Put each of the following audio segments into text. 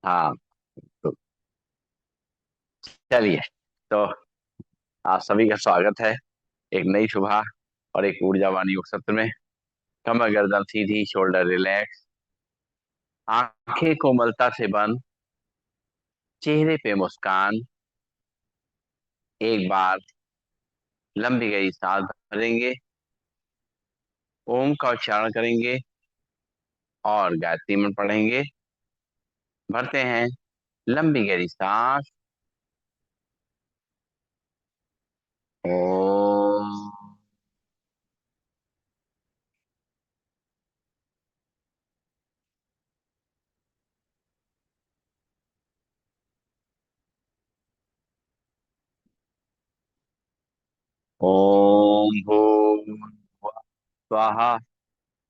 हाँ। तो चलिए। तो आप सभी का स्वागत है एक नई सुबह और एक ऊर्जावान योग सत्र में। कमर गर्दन सीधी, शोल्डर रिलैक्स, आंखें कोमलता से बंद, चेहरे पे मुस्कान। एक बार लंबी गहरी सांस भरेंगे, ओम का उच्चारण करेंगे और गायत्री मंत्र पढ़ेंगे। भरते हैं लंबी गहरी सांस। ओम। ओम भूर्भुवः स्वः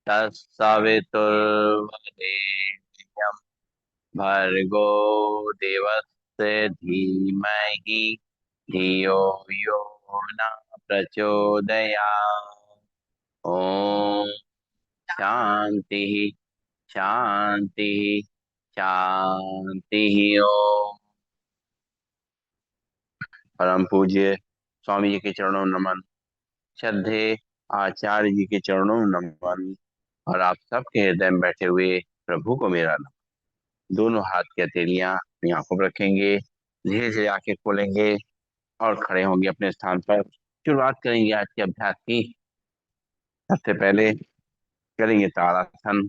तत्सवितुर्वरेण्यं भर्गो देवस्य धीमहि धियो यो न प्रचोदयात्। ओम शांति शांति शांति। ओम। परम पूज्य स्वामी जी के चरणों में नमन। श्रद्धे आचार्य जी के चरणों में नमन। और आप सबके हृदय में बैठे हुए प्रभु को मेरा नमन। दोनों हाथ की हथेलियां अपनी आंखों पर रखेंगे, धीरे धीरे आंखें खोलेंगे और खड़े होंगे अपने स्थान पर। शुरुआत करेंगे आज के अभ्यास की। सबसे पहले करेंगे ताड़ासन।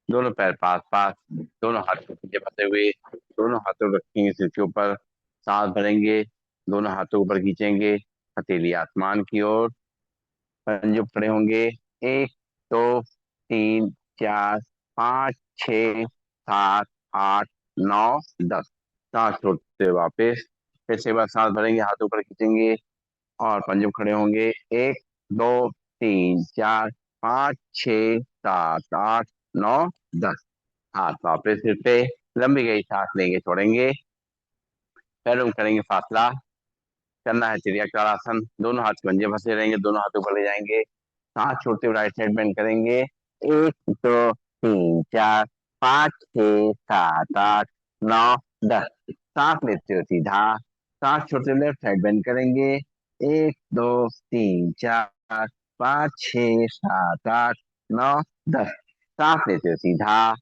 दोनों पैर पास पास, दोनों हाथ को पीछे फंसे हुए, दोनों हाथों को रखेंगे सिर के ऊपर। सांस भरेंगे, दोनों हाथों को ऊपर खींचेंगे, हथेली आसमान की ओर। पंजे खड़े होंगे। एक, दो, तीन, चार, पाँच, छ, सात, आठ, नौ, 10। सांस छोड़ते हुए वापस फिर से एक बार सांस भरेंगे, हाथ ऊपर खींचेंगे और पंजे खड़े होंगे। एक, दो, तीन, चार, पाँच, छ, सात, आठ, नौ, 10। हाथ वापस सिर पे। लंबी गई सांस लेंगे, छोड़ेंगे। पैरों में करेंगे फासला। करना है त्रियासन। दोनों हाथ पंजे फंसे रहेंगे, दोनों हाथों पर ले जाएंगे। सांस छोड़ते हुए राइट साइड बेंड करेंगे। एक, दो, तीन, चार, पाँच, छः, सात, आठ, नौ, 10। सांस लेते हो सीधा। सांस छोड़ते हुए लेफ्ट साइड बेंड करेंगे। एक, दो, तीन, चार, पाँच, छः, सात, आठ, नौ, 10। सांस लेते हो सीधा।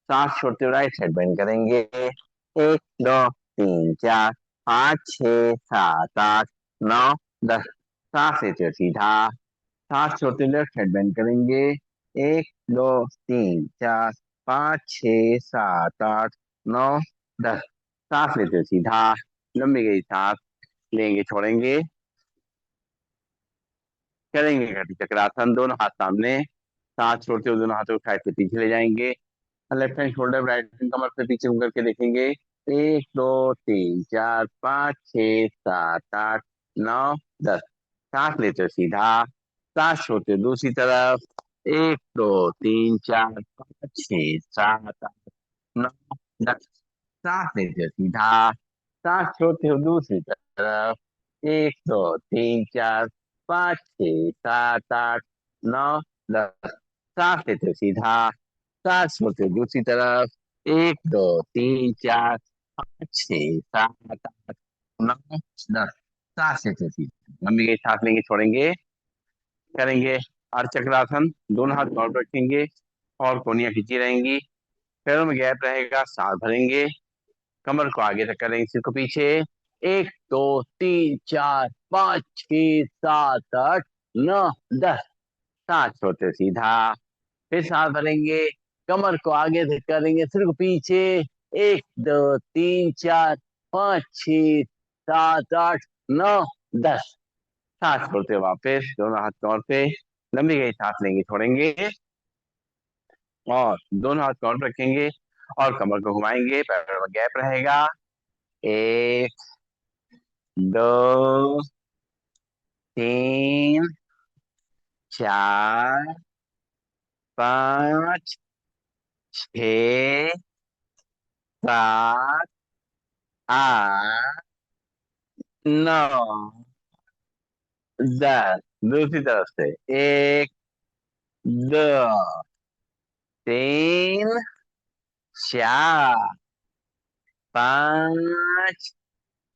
सांस छोड़ते हुए राइट साइड बेंड करेंगे। एक, दो, तीन, चार, पाँच, छः, सात, आठ, नौ, 10। सांस लेते हो सीधा। सांस छोड़ते लेफ्ट साइड बेंड करेंगे। एक, दो, तीन, चार, पाँच, छः, सात, आठ, नौ, 10। सांस लेते हो सीधा। लंबी गई सांस लेंगे, छोड़ेंगे। करेंगे घटी चक्रासन। दोनों हाथ सामने। सांस छोड़ते हुए दोनों हाथों को साइड से पीछे ले जाएंगे। Left hand shoulder, right hand कमर से पीछे मुड़ करके देखेंगे। एक, दो, तीन, चार, पाँच, छः, सात, आठ, नौ, 10। सांस लेते हो सीधा। सांस छोड़ते हो दूसरी तरफ। एक, दो, तीन, चार, पाँच, छः, सात, आठ, नौ, 10। सांस लेते हो सीधा। सांस छोड़ते हो दूसरी तरफ। एक, दो, तीन, चार, पाँच, छः, सात, आठ, नौ, 10। सांस लेते हो सीधा। सांस छोड़ते हो दूसरी तरफ। एक, दो, तीन, चार, पाँच, छः, सात, आठ, नौ, 10। सांस लेते हो सीधा। लंबी गई सांस लेंगे, छोड़ेंगे। करेंगे अर्धचक्रासन। दोनों हाथ गौर रखेंगे और कोहनियां खींची रहेंगी। पैरों में गैप रहेगा, सांस भरेंगे। कमर को आगे तक करेंगे, सिर को पीछे। एक, दो, तीन, चार, पाँच, छः, सात, आठ, नौ, 10। सांस छोड़ते सीधा। फिर सांस भरेंगे। कमर को आगे तक करेंगे, सिर को पीछे। एक, दो, तीन, चार, पाँच, छः, सात, आठ, नौ, 10। सांस छोड़ते वापस दोनों हाथ कमर पे। लंबी गई सांस लेंगे, छोड़ेंगे और दोनों हाथ कमर पे रखेंगे और कमर को घुमाएंगे। पैरों में गैप रहेगा। एक, दो, तीन, चार, पाँच, छ, सात, आठ, नौ, 10। दूसरी तरफ से। एक, दो, तीन, चार, 5,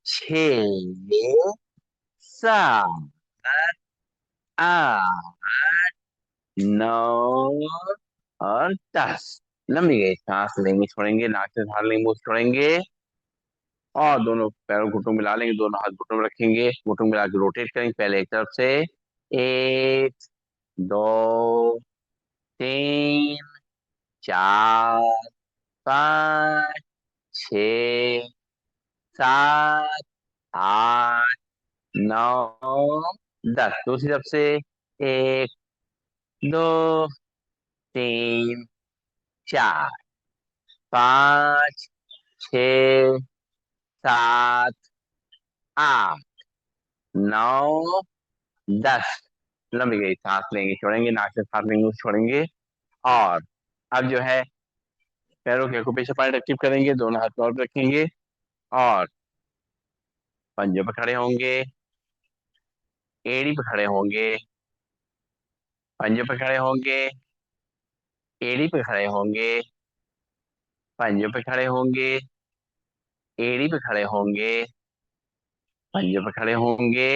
6, 7, 8, 9 और 10। लंबी गई सांस लेंगे, छोड़ेंगे, नाक से बाहर लेंगे, मुंह से छोड़ेंगे और दोनों पैरों घुटनों मिला लेंगे, दोनों हाथ घुटनों में रखेंगे, घुटनों मिला के रोटेट करेंगे पहले एक तरफ से। 1, 2, 3, 4, 5, 6, 7, 8, 9, 10। दूसरी तरफ से 1, 2, 3, 4, 5, 6, 7, 8, 9, 10। लंबी गई सांस लेंगे, छोड़ेंगे, नाक से सांस लेंगे, मुंह से छोड़ेंगे। और अब जो है पैरों के एक्यूप्रेशर पॉइंट एक्टिव करेंगे, दोनों हाथ और रखेंगे और पंजों पे खड़े होंगे, एड़ी पे खड़े होंगे, पंजों पे खड़े होंगे, एड़ी पे खड़े होंगे, पंजों पे खड़े होंगे, एड़ी पे खड़े होंगे, पंजों पे खड़े होंगे,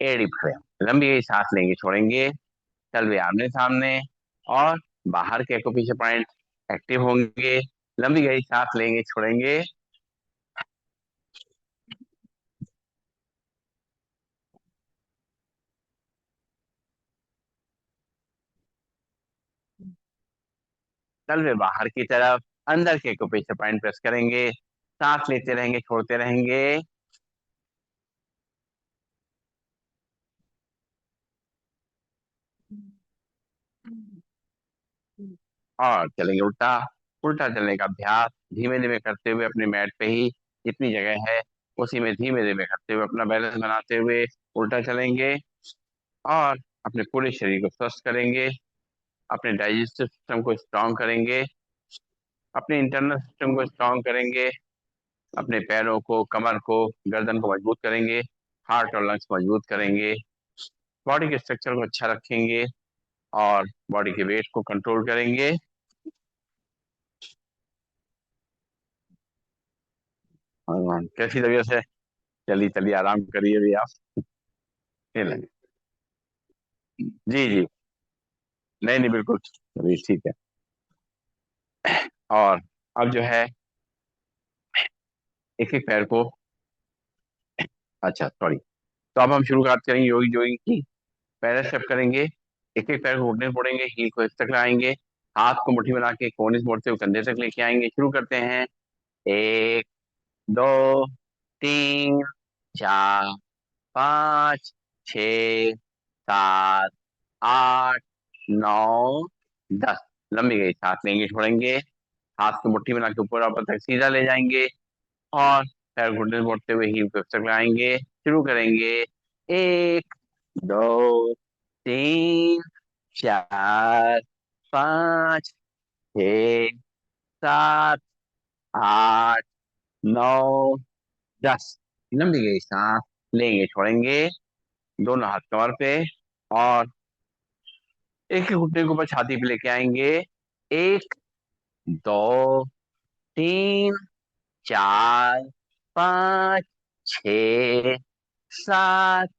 एड़ी पे खड़े होंगे। लंबी गई सांस लेंगे, छोड़ेंगे, तलवे आमने सामने और बाहर के एक्यूप्रेशर पॉइंट एक्टिव होंगे। लंबी गई सांस लेंगे, छोड़ेंगे, तलवे बाहर की तरफ, अंदर के एक्यूप्रेशर पॉइंट प्रेस करेंगे, सांस लेते रहेंगे, छोड़ते रहेंगे और चलेंगे उल्टा। उल्टा चलने का अभ्यास धीमे धीमे करते हुए अपने मैट पे ही जितनी जगह है उसी में धीमे धीमे करते हुए अपना बैलेंस बनाते हुए उल्टा चलेंगे और अपने पूरे शरीर को स्वस्थ करेंगे, अपने डाइजेस्टिव सिस्टम को स्ट्रांग करेंगे, अपने इंटरनल सिस्टम को स्ट्रांग करेंगे, अपने पैरों को, कमर को, गर्दन को मजबूत करेंगे, हार्ट और लंग्स मजबूत करेंगे, बॉडी के स्ट्रक्चर को अच्छा रखेंगे और बॉडी के वेट को कंट्रोल करेंगे। कैसी तबीयत है? चलिए चलिए, आराम करिए भी आप। चलें। जी जी। नहीं नहीं, बिल्कुल चलिए, ठीक है। और अब जो है एक एक पैर को, अच्छा सॉरी, तो अब हम शुरुआत करेंगे योगी जोगिंग की। पहले स्टेप करेंगे, एक एक पैर को घुटने फोड़ेंगे, हील को इस तक लाएंगे, हाथ को मुट्ठी बना के कोने से मोड़ते हुए कंधे तक लेके आएंगे। शुरू करते हैं। 1, 2, 3, 4, 5, 6, 7, 8, 9, 10। लंबी गई सांस लेंगे, छोड़ेंगे, हाथ को मुट्ठी बना के ऊपर ऊपर तक सीधा ले जाएंगे और पैर घुटने से मोड़ते हुए हील को तक लाएंगे। शुरू करेंगे। 1, 2, 3, 4, 5, 6, 7, 8, 9, 10। लंबी गई सांस लेंगे, छोड़ेंगे, दोनों हाथ कमर पे और एक ही घुटने के ऊपर छाती पे लेके आएंगे। 1, 2, 3, 4, 5, 6, 7,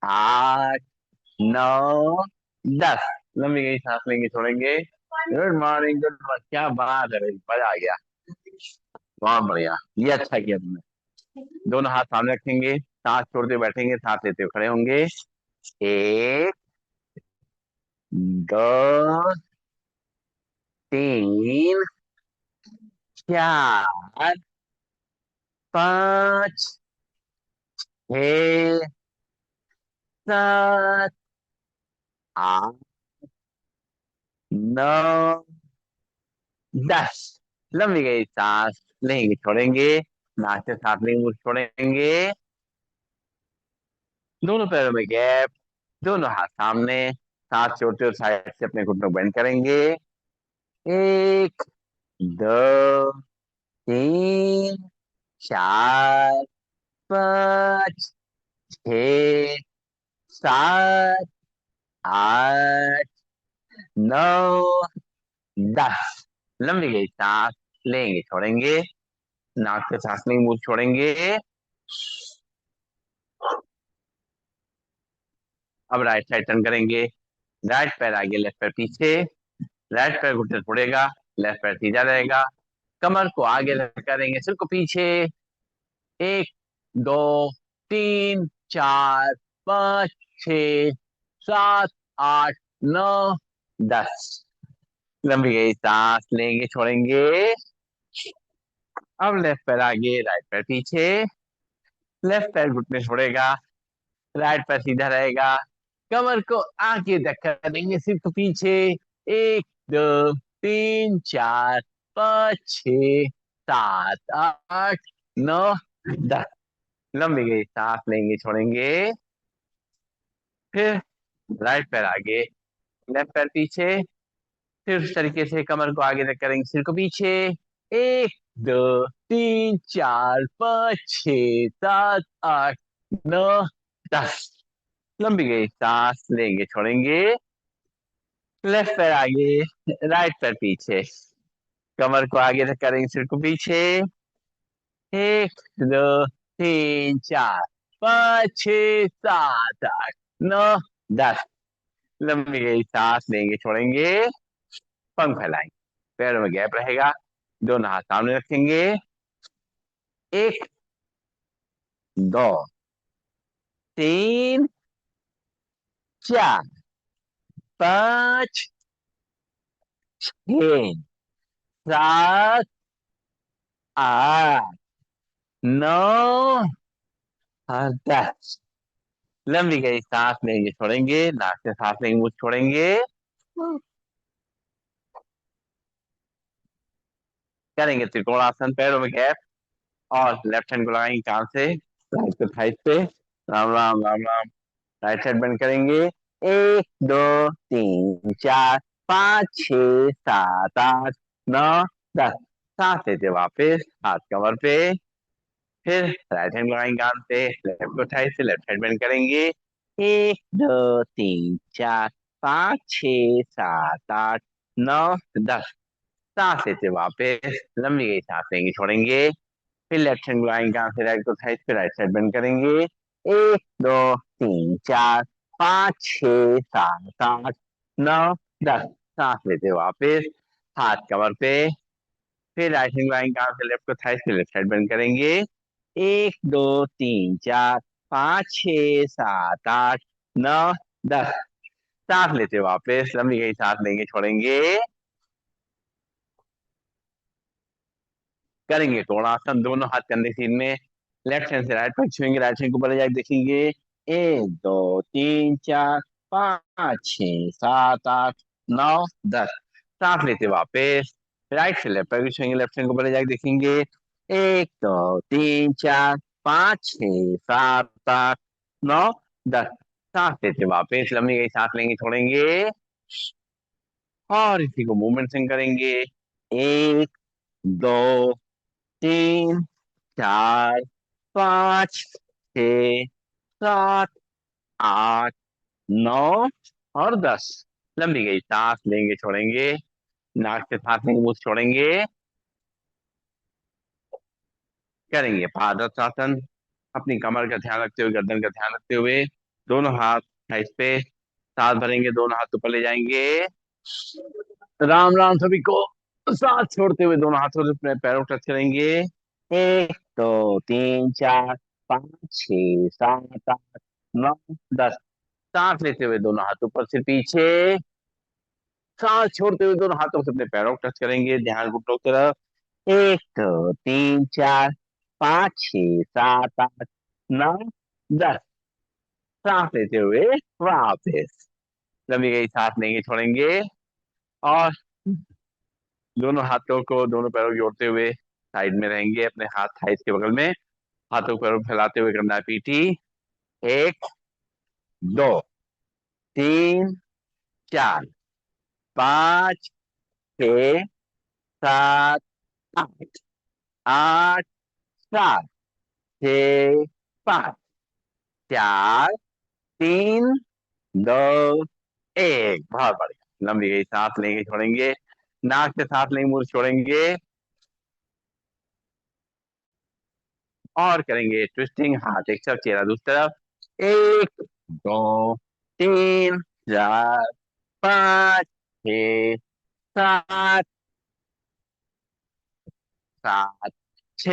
8, 9, 10। लंबी गई सांस लेंगे, छोड़ेंगे। गुड मॉर्निंग, गुड मॉर्निंग, क्या बात है भाई, मजा आ गया। बहुत बढ़िया, ये अच्छा किया तुमने। दोनों हाथ सामने रखेंगे, सांस छोड़ते हुए बैठेंगे, सांस लेते हुए खड़े होंगे। 1, 2, 3, 4, 5, 6, 7, 8, 9, 10। लंबी गई सांस लेंगे, छोड़ेंगे, नाक से सांस लेंगे, मुंह से छोड़ेंगे, दोनों पैरों में गैप, दोनों हाथ सामने, सांस छोड़ते हुए साइड से अपने घुटनों को बेंड करेंगे। 1, 2, 3, 4, 5, 6, 7, 8, 9, 10। लंबी गई सांस लेंगे, छोड़ेंगे, नाक से सांस लेंगे, मुंह छोड़ेंगे। अब राइट साइड टर्न करेंगे। राइट पैर आगे, लेफ्ट पैर पीछे। राइट पैर घुटने छोड़ेगा, लेफ्ट पैर सीधा रहेगा। कमर को आगे करेंगे, सिर को पीछे। एक, दो, तीन, चार, पाँच, छ, सात, आठ, नौ, 10। लंबी गई सांस लेंगे, छोड़ेंगे। अब लेफ्ट पैर आगे, राइट पैर पीछे। लेफ्ट पैर घुटने छोड़ेगा, राइट पैर सीधा रहेगा। कमर को आगे धक्का देंगे, सिर को पीछे। एक, दो, तीन, चार, पाँच, छ, सात, आठ, नौ, 10। लंबी गई सांस लेंगे, छोड़ेंगे। फिर राइट पैर आगे, लेफ्ट पैर पीछे। फिर उस तरीके से कमर को आगे तक करेंगे, सिर को पीछे। एक, दो, तीन, चार, पाँच, छ, सात, आठ, नौ, 10। लंबी गई सांस लेंगे, छोड़ेंगे। लेफ्ट पैर आगे, राइट पैर पीछे। कमर को आगे तक करेंगे, सिर को पीछे। एक, दो, तीन, चार, पाँच, छ, सात, आठ, नौ, 10। लंबी गई सांस लेंगे, छोड़ेंगे। पंख फैलाएंगे, पैरों में गैप रहेगा। दोनों हाथ सामने रखेंगे। एक, दो, तीन, चार, पाँच, छ, सात, आठ, नौ और 10। लंबी गई सांस लेंगे, छोड़ेंगे। नाक से सांस लेंगे, मुंह छोड़ेंगे। करेंगे त्रिकोणासन, पैरों में गैप। और लेफ्ट हैंड को लगाएंगे कान से, राइट को थाइस पे। Ram Ram Ram Ram. Right side bend करेंगे। एक, दो, तीन, चार, पाँच, छ, सात, आठ, नौ, 10। सांस लेते वापस हाथ कमर पे। फिर राइट हैंड लगाएंगे कान से, लेफ्ट को थाइस से, लेफ्ट साइड बेंड करेंगे। एक, दो, तीन, चार, पाँच, छ, सात, आठ, नौ, 10। सांस लेते वापस लंबी गई सांस लेंगे, छोड़ेंगे। फिर लेफ्ट हैंड लगाएंगे कान से, राइट को थाइस पे, राइट साइड बेंड करेंगे। एक, दो, तीन, चार, पाँच, छ, सात, आठ, नौ, 10। सांस लेते वापस हाथ कमर पे। फिर राइट हैंड लगाएंगे कान से, लेफ्ट को थाइस पे, लेफ्ट साइड बेंड करेंगे। एक, दो, तीन, चार, पाँच, छ, सात, आठ, नौ, 10। सांस लेते वापस लंबी गई सांस लेंगे, छोड़ेंगे। करेंगे कोणासन, दोनों हाथ कंधे सीन में। लेफ्ट हैंड से राइट पैर छुएंगे, राइट हैंड को ऊपर ले जाके देखेंगे। एक, दो, तीन, चार, पाँच, छ, सात, आठ, नौ, 10। सांस लेते वापस राइट से लेफ्ट पैर को छुएंगे, लेफ्ट हैंड को ऊपर ले जाके देखेंगे। एक, दो, तीन, चार, पाँच, छ, सात, आठ, नौ, 10। सांस लेते वापस लंबी गई सांस लेंगे, छोड़ेंगे। और इसी को मूवमेंट से करेंगे। एक, दो, तीन, चार, पाँच, छ, सात, आठ, नौ और 10। लंबी गई सांस लेंगे, छोड़ेंगे। नाक से सांस लेंगे, मुंह से छोड़ेंगे। करेंगे पादहस्त, अपनी कमर का ध्यान रखते हुए, गर्दन का ध्यान रखते हुए। दोनों हाथ थाइस पे, सांस भरेंगे, दोनों हाथ ऊपर ले जाएंगे। राम राम सभी को। सांस छोड़ते हुए दोनों हाथों से अपने पैरों को टच करेंगे। एक, दो, तीन, चार, पाँच, छ, सात, आठ, नौ, 10। सांस लेते हुए दोनों हाथ ऊपर से पीछे। सांस छोड़ते हुए दोनों हाथों से अपने पैरों को टच करेंगे, ध्यान घुटनों की तरफ। एक, दो, तीन, चार, पाँच, छ, सात, आठ, नौ, 10। सांस लेते हुए वापस लंबी गई सांस लेंगे, छोड़ेंगे। और दोनों हाथों को दोनों पैरों को जोड़ते हुए साइड में रहेंगे, अपने हाथ थाइस के बगल में। हाथों पैरों को फैलाते हुए करना है पीटी। एक, दो, तीन, चार, पाँच, छ, सात, आठ, आठ, सात, छ, पाँच, चार, तीन, दो, एक। बहुत बढ़िया। लंबी गई सांस लेंगे, छोड़ेंगे। नाक से सांस लेंगे, मुंह से छोड़ेंगे। और करेंगे ट्विस्टिंग, हाथ एक तरफ चेहरा दूसरी तरफ। एक, दो, तीन, चार, पाँच, छः, सात, सात, छ,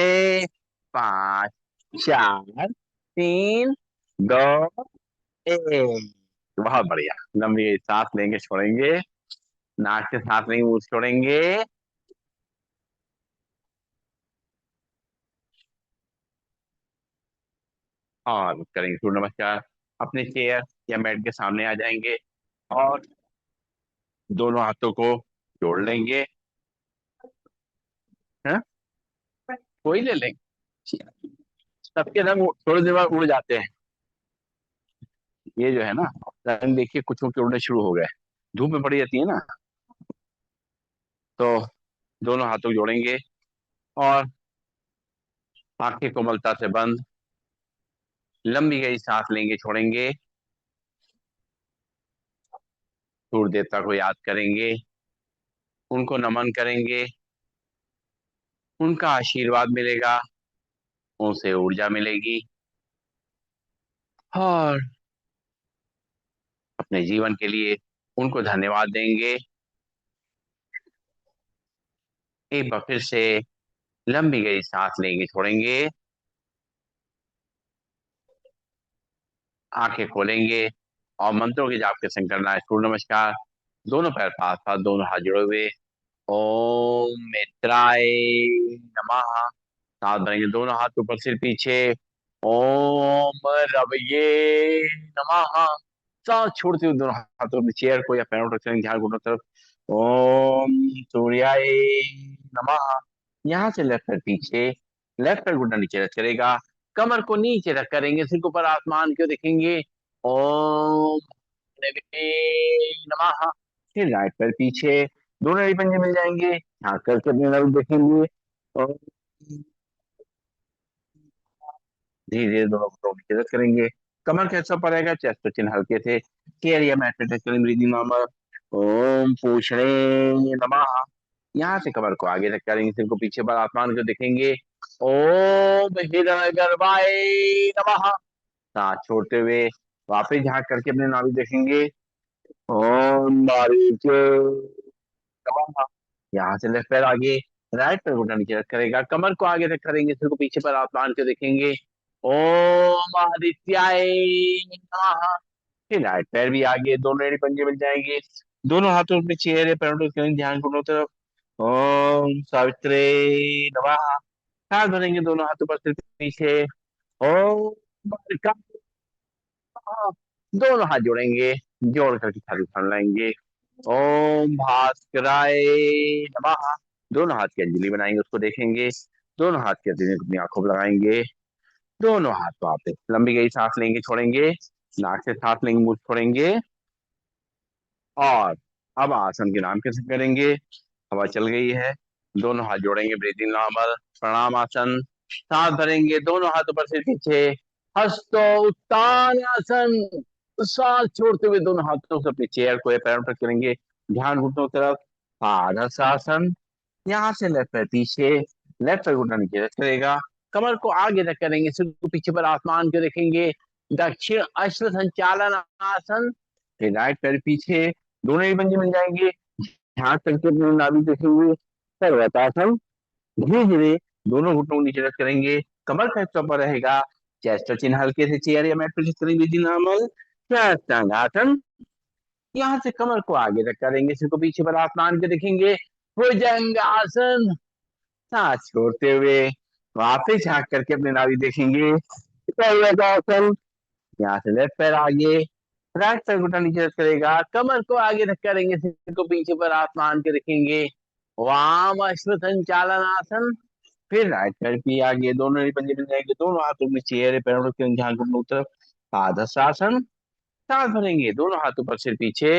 पाँच, चार, तीन, दो, एक। बहुत बढ़िया। लंबी सांस लेंगे, छोड़ेंगे, नाक से सांस लेंगे, मुंह से छोड़ेंगे। और करेंगे सूर्य नमस्कार। अपने चेयर या मैट के सामने आ जाएंगे और दोनों हाथों को जोड़ लेंगे। है, कोई ले लेंगे। सबके रंग थोड़ी देर बाद उड़ जाते हैं। ये जो है ना, रंग देखिए कुछ के उड़ने शुरू हो गए। धूप में पड़ी रहती है ना। तो दोनों हाथों को जोड़ेंगे और आंखें कोमलता से बंद, लंबी गई सांस लेंगे, छोड़ेंगे। सूर्य देवता को याद करेंगे, उनको नमन करेंगे, उनका आशीर्वाद मिलेगा, उनसे ऊर्जा मिलेगी। और अपने जीवन के लिए उनको धन्यवाद देंगे। एक बार फिर से लंबी गई सांस लेंगे, छोड़ेंगे, आंखें खोलेंगे और मंत्रों के जाप के संग करना है सूर्य नमस्कार। दोनों पैर पास पास, दोनों हाथ जुड़े हुए। ओम मित्राय नमः। साथ भरेंगे, दोनों हाथ ऊपर सिर पीछे। ओम रवये नमः। सांस छोड़ते हुए दोनों हाथों अपने चेयर को या पैरों पर रखेंगे, ध्यान घुटनों तरफ। ओम सूर्याय नमः। यहाँ से लेफ्ट पैर पीछे, लेफ्ट पैर घुटना नीचे रख करेगा। कमर को नीचे रख करेंगे, सिर को ऊपर आसमान को देखेंगे। ओम देवी नमः। फिर राइट पैर पीछे, दोनों एड़ी पंजे मिल जाएंगे, झांक करके अपने नल देखेंगे। और धीरे धीरे दोनों को नीचे रख करेंगे। कमर कैसा पड़ेगा, चेस्ट पे चिन्ह हल्के से, केयर या मैट पे टच करेंगे, ब्रीदिंग नॉर्मल। ओम पूषणे नमः। यहाँ से कमर को आगे रख करेंगे, सिर को पीछे पर आसमान को देखेंगे। ओम हिरण गर्भाय नमः। सांस छोड़ते हुए वापस झांक करके अपने नाभि देखेंगे। ओम मारीचे नमः। यहाँ से लेफ्ट पैर आगे, राइट पैर घुटना नीचे रख करेगा, कमर को आगे रख करेंगे, सिर को पीछे पर आसमान को देखेंगे। ओम आदित्याय नमः। फिर राइट पैर भी आगे, दोनों एड़ी पंजे मिल जाएंगे, दोनों हाथों में चेहरे पैरों को करेंगे, ध्यान घुटनों तरफ। ओम सावित्रे नमः। हाथ धरेंगे, दोनों हाथों पर सिर पीछे। ओम भद्रकाली नमः। दोनों हाथ जोड़ेंगे, जोड़ करके थाली उठा लाएंगे। ओम भास्कराय नमः। दोनों हाथ की अंजलि बनाएंगे, उसको देखेंगे। दोनों हाथ की अंजलि अपनी आंखों पर लगाएंगे। दोनों हाथ वापस लंबी गई सांस लेंगे, छोड़ेंगे, नाक से सांस लेंगे, मुंह से छोड़ेंगे। और अब आसन के नाम कैसे करेंगे। हवा चल गई है, दोनों हाथ जोड़ेंगे, ब्रीदिंग नॉर्मल, प्रणाम आसन। सांस भरेंगे, दोनों हाथ ऊपर से पीछे, हस्तो उत्तान आसन। सांस छोड़ते हुए दोनों हाथों से अपने चेयर को या पैरों पर करेंगे, ध्यान घुटनों की तरफ। आदर्श आसन। यहाँ से लेफ्ट पैर पीछे, लेफ्ट पैर घुटना नीचे रख करेगा, कमर को आगे रख करेंगे, सिर को पीछे पर आसमान को देखेंगे। दक्षिण अश्व संचालन आसन। फिर राइट पैर पीछे, दोनों ही पंजे मिल जाएंगे, हाथ करके अपने नाभि देखेंगे। सर्वतासन। धीरे धीरे दोनों घुटनों को नीचे रख करेंगे, कमर का हिस्सा पर रहेगा, चेस्ट और चिन्ह हल्के से चेयर या मैट पर करेंगे, नॉर्मल आसन। यहाँ से कमर को आगे रख करेंगे, सिर को पीछे पर आसमान के देखेंगे। भुजंगासन। सांस छोड़ते हुए वापस झांक करके अपने नाभि देखेंगे। आसन। यहाँ से लेफ्ट पैर आगे, राइट पैर घुटना नीचे रख करेगा, कमर को आगे रख करेंगे, सिर को पीछे पर आसमान के रखेंगे। वाम अश्व संचालन आसन। फिर राइट पैर भी आगे, दोनों ही पंजे मिल जाएंगे, दोनों हाथों में चेहरे पैरों के ध्यान को तरफ। आदर्शासन। सांस भरेंगे, दोनों हाथों पर सिर पीछे,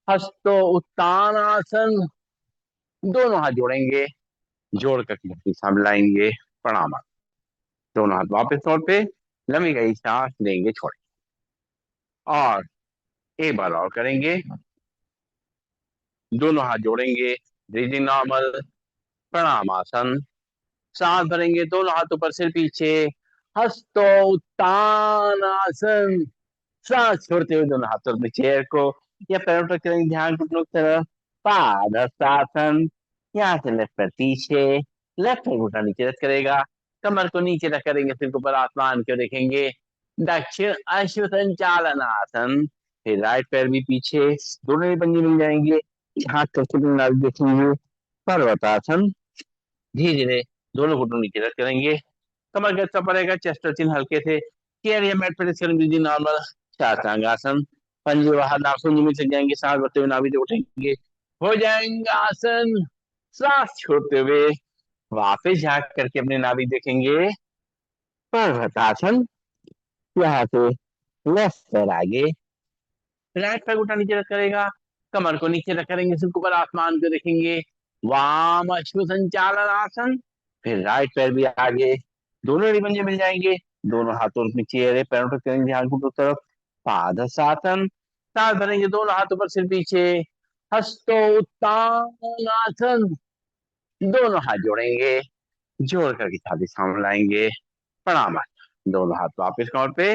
हस्तो उत्तान आसन। दोनों हाथ जोड़ेंगे, जोड़ करके अपनी सामने लाएंगे, प्रणाम। दोनों हाथ वापस तौर पे, लंबी गई सांस लेंगे, छोड़ेंगे। और एक बार और करेंगे, दोनों हाथ जोड़ेंगे, ब्रीदिंग नॉर्मल, प्रणाम आसन। सांस भरेंगे, दोनों हाथों पर सिर पीछे, हस्तो उत्तानासन। सांस छोड़ते हुए दोनों हाथों में चेयर को या पैरों पर करेंगे, ध्यान घुटनों की तरफ। पादहस्तासन। यहाँ से लेफ्ट पैर पीछे, लेफ्ट पैर घुटना नीचे रख करेगा, कमर को नीचे रख करेंगे, सिर को ऊपर आसमान को देखेंगे। दक्षिण अश्व संचालन आसन। फिर राइट पैर भी पीछे, दोनों ही पंजे मिल जाएंगे, हाथ करके अपनी नाभि देखेंगे। पर्वतासन। धीरे धीरे दोनों घुटनों नीचे रख करेंगे, कमर का अच्छा पड़ेगा, चेस्ट और चिन हल्के से चेयर या मैट पर करेंगे नॉर्मल। शास्त्रांगासन। पंजे बाहर, नाखून जमीन से जाएंगे, सांस भरते हुए नाभि से उठेंगे, हो जाएंगे आसन। सांस छोड़ते हुए वापस झांक करके अपने नाभि देखेंगे। पर्वतासन। यहाँ से लेफ्ट पैर आगे, राइट पैर उठा नीचे रख करेगा, कमर को नीचे रख करेंगे, सिर को ऊपर आसमान को देखेंगे। वाम अश्व संचालन आसन। फिर राइट पैर भी आगे, दोनों रिबंजे मिल जाएंगे, दोनों हाथों में चेहरे पैरों पर करेंगे, ध्यान को तरफ। पादहस्तासन। सांस भरेंगे, दोनों हाथों पर सिर पीछे, हस्तो उत्तानासन। दोनों हाथ जोड़ेंगे, जोड़ करके छाती सामने लाएंगे, प्रणाम। दोनों हाथ वापिस कमर पे,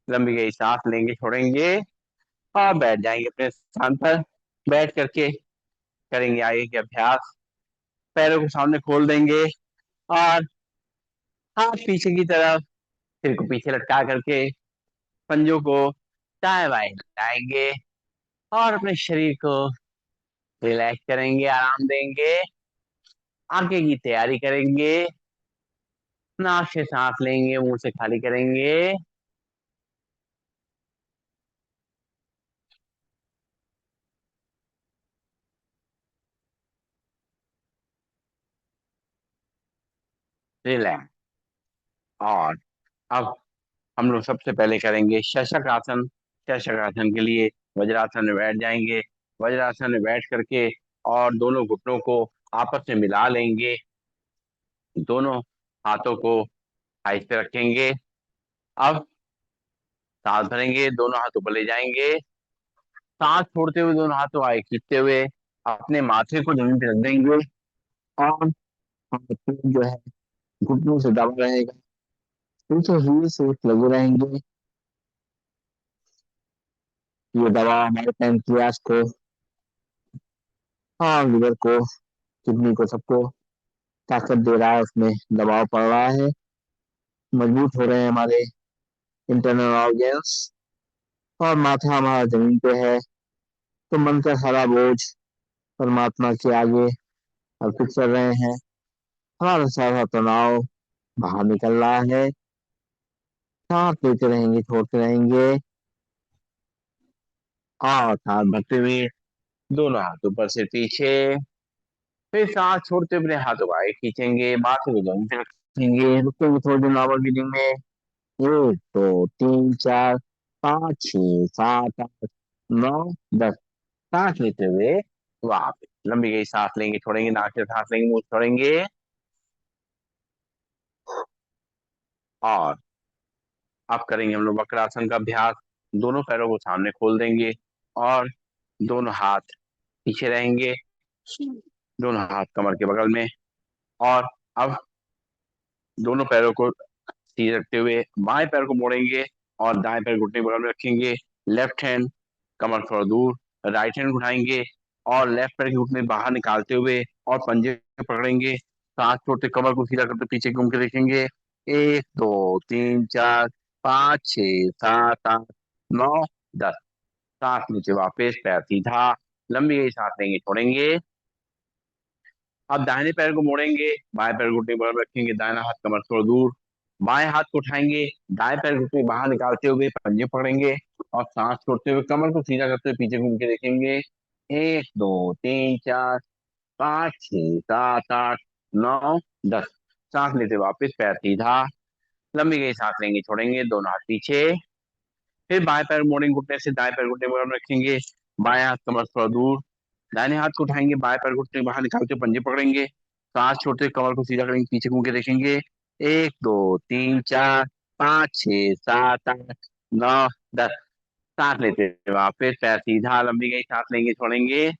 लंबी गई सांस लेंगे, छोड़ेंगे और बैठ जाएंगे अपने स्थान पर। बैठ करके करेंगे आगे के अभ्यास। पैरों को सामने खोल देंगे और हाथ पीछे की तरफ, सिर को पीछे लटका करके पंजों को दाएं बाएं हिलाएंगे और अपने शरीर को रिलैक्स करेंगे, आराम देंगे। आगे की तैयारी करेंगे, नाक से सांस लेंगे, मुंह से खाली करेंगे। रिलैक्स। और अब हम लोग सबसे पहले करेंगे शशक आसन। शशक आसन के लिए वज्रासन में बैठ जाएंगे, वज्रासन में बैठ करके और दोनों घुटनों को आपस में मिला लेंगे, दोनों हाथों को हाइट पे रखेंगे। अब सांस भरेंगे, दोनों हाथ ऊपर ले जाएंगे, सांस छोड़ते हुए दोनों हाथों आगे खींचते हुए अपने माथे को जमीन पे रख देंगे और हाथ जो है घुटनों से दबा रहेगा, पीछे हील से लगे रहेंगे। ये दवा हमारे पैंक्रियास को, हाँ, लिवर को, किडनी को, सबको ताकत दे रहा है, उसमें दबाव पड़ रहा है, मजबूत हो रहे हैं हमारे इंटरनल ऑर्गन्स। और माथा हमारा जमीन पे है, तो मन का सारा बोझ परमात्मा के आगे अर्पित कर रहे हैं, हमारा सारा तनाव बाहर निकल रहा है। सांस लेते रहेंगे, छोड़ते रहेंगे और सांस भरते हुए दोनों हाथ ऊपर से पीछे, फिर सांस छोड़ते हुए अपने हाथों को आगे खींचेंगे, माथे को जमीन पे रखेंगे, रुकेंगे थोड़ी देर नॉर्मल ब्रीदिंग में। 1 2 3 4 5 6 7 8 9 10। सांस लेते हुए वापस लंबी गई सांस लेंगे, छोड़ेंगे, नाक से सांस लेंगे, मुंह से छोड़ेंगे। और अब करेंगे हम लोग वक्रासन का अभ्यास। दोनों पैरों को सामने खोल देंगे और दोनों हाथ पीछे रहेंगे, दोनों हाथ कमर के बगल में। और अब दोनों पैरों को सीधे रखते हुए बाएं पैर को मोड़ेंगे और दाएं पैर घुटने के बगल में रखेंगे। लेफ्ट हैंड कमर थोड़ा दूर, राइट हैंड उठाएंगे और लेफ्ट पैर के घुटने बाहर निकालते हुए और पंजे पकड़ेंगे। सांस छोड़ते कमर को सीधा करते पीछे घूम के देखेंगे। 1 2 3 4 5 6 7 8 9 10। सांस नीचे वापस, पैर सीधा, लंबी गई सांस लेंगे, छोड़ेंगे। अब दाहिने पैर को मोड़ेंगे, बाएं पैर घुटने पर रखेंगे, दाहिना हाथ कमर थोड़ा दूर, बाएं हाथ को उठाएंगे, दाएं पैर घुटने बाहर निकालते हुए पंजे पकड़ेंगे और सांस छोड़ते हुए कमर को सीधा करते हुए पीछे घूम के देखेंगे। 1 2 3 4 5 6 7 8 9 10। सांस लेते वापस, पैर सीधा, लंबी गई सांस लेंगे, छोड़ेंगे, दोनों हाथ पीछे। फिर बाएं पैर मोड़ेंगे, घुटने से दाएं पैर घुटने पर रखेंगे, बाएं हाथ कमर थोड़ा दूर, दाहिने हाथ को उठाएंगे, बाएं पैर घुटने बाहर निकालते हुए पंजे पकड़ेंगे, सांस छोड़ते हुए कमर को सीधा करेंगे, पीछे घूम के देखेंगे। 1 2 3 4 5 6 7 8 9 10। सांस लेते हुए वापस, पैर सीधा, लंबी गई सांस लेंगे, छोड़ेंगे।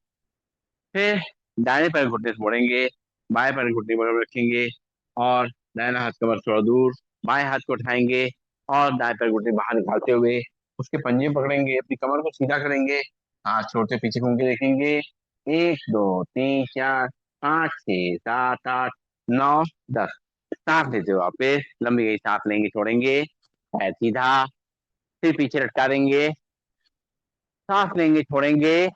फिर दाहिने पैर घुटने से मोड़ेंगे, बाएं पैर घुटने पर रखेंगे और दाहिना हाथ कमर थोड़ा दूर, बाएं हाथ को उठाएंगे और दाएं पैर घुटने बाहर निकालते हुए उसके पंजे पकड़ेंगे, अपनी कमर को सीधा करेंगे, हाथ छोड़ते पीछे घूम के देखेंगे। 1 2 3 4 5 6 7 8 9 10। सांस लेते हुए वापस लंबी गई सांस लेंगे, छोड़ेंगे, पैर सीधा, फिर पीछे लटका देंगे, सांस लेंगे, छोड़ेंगे,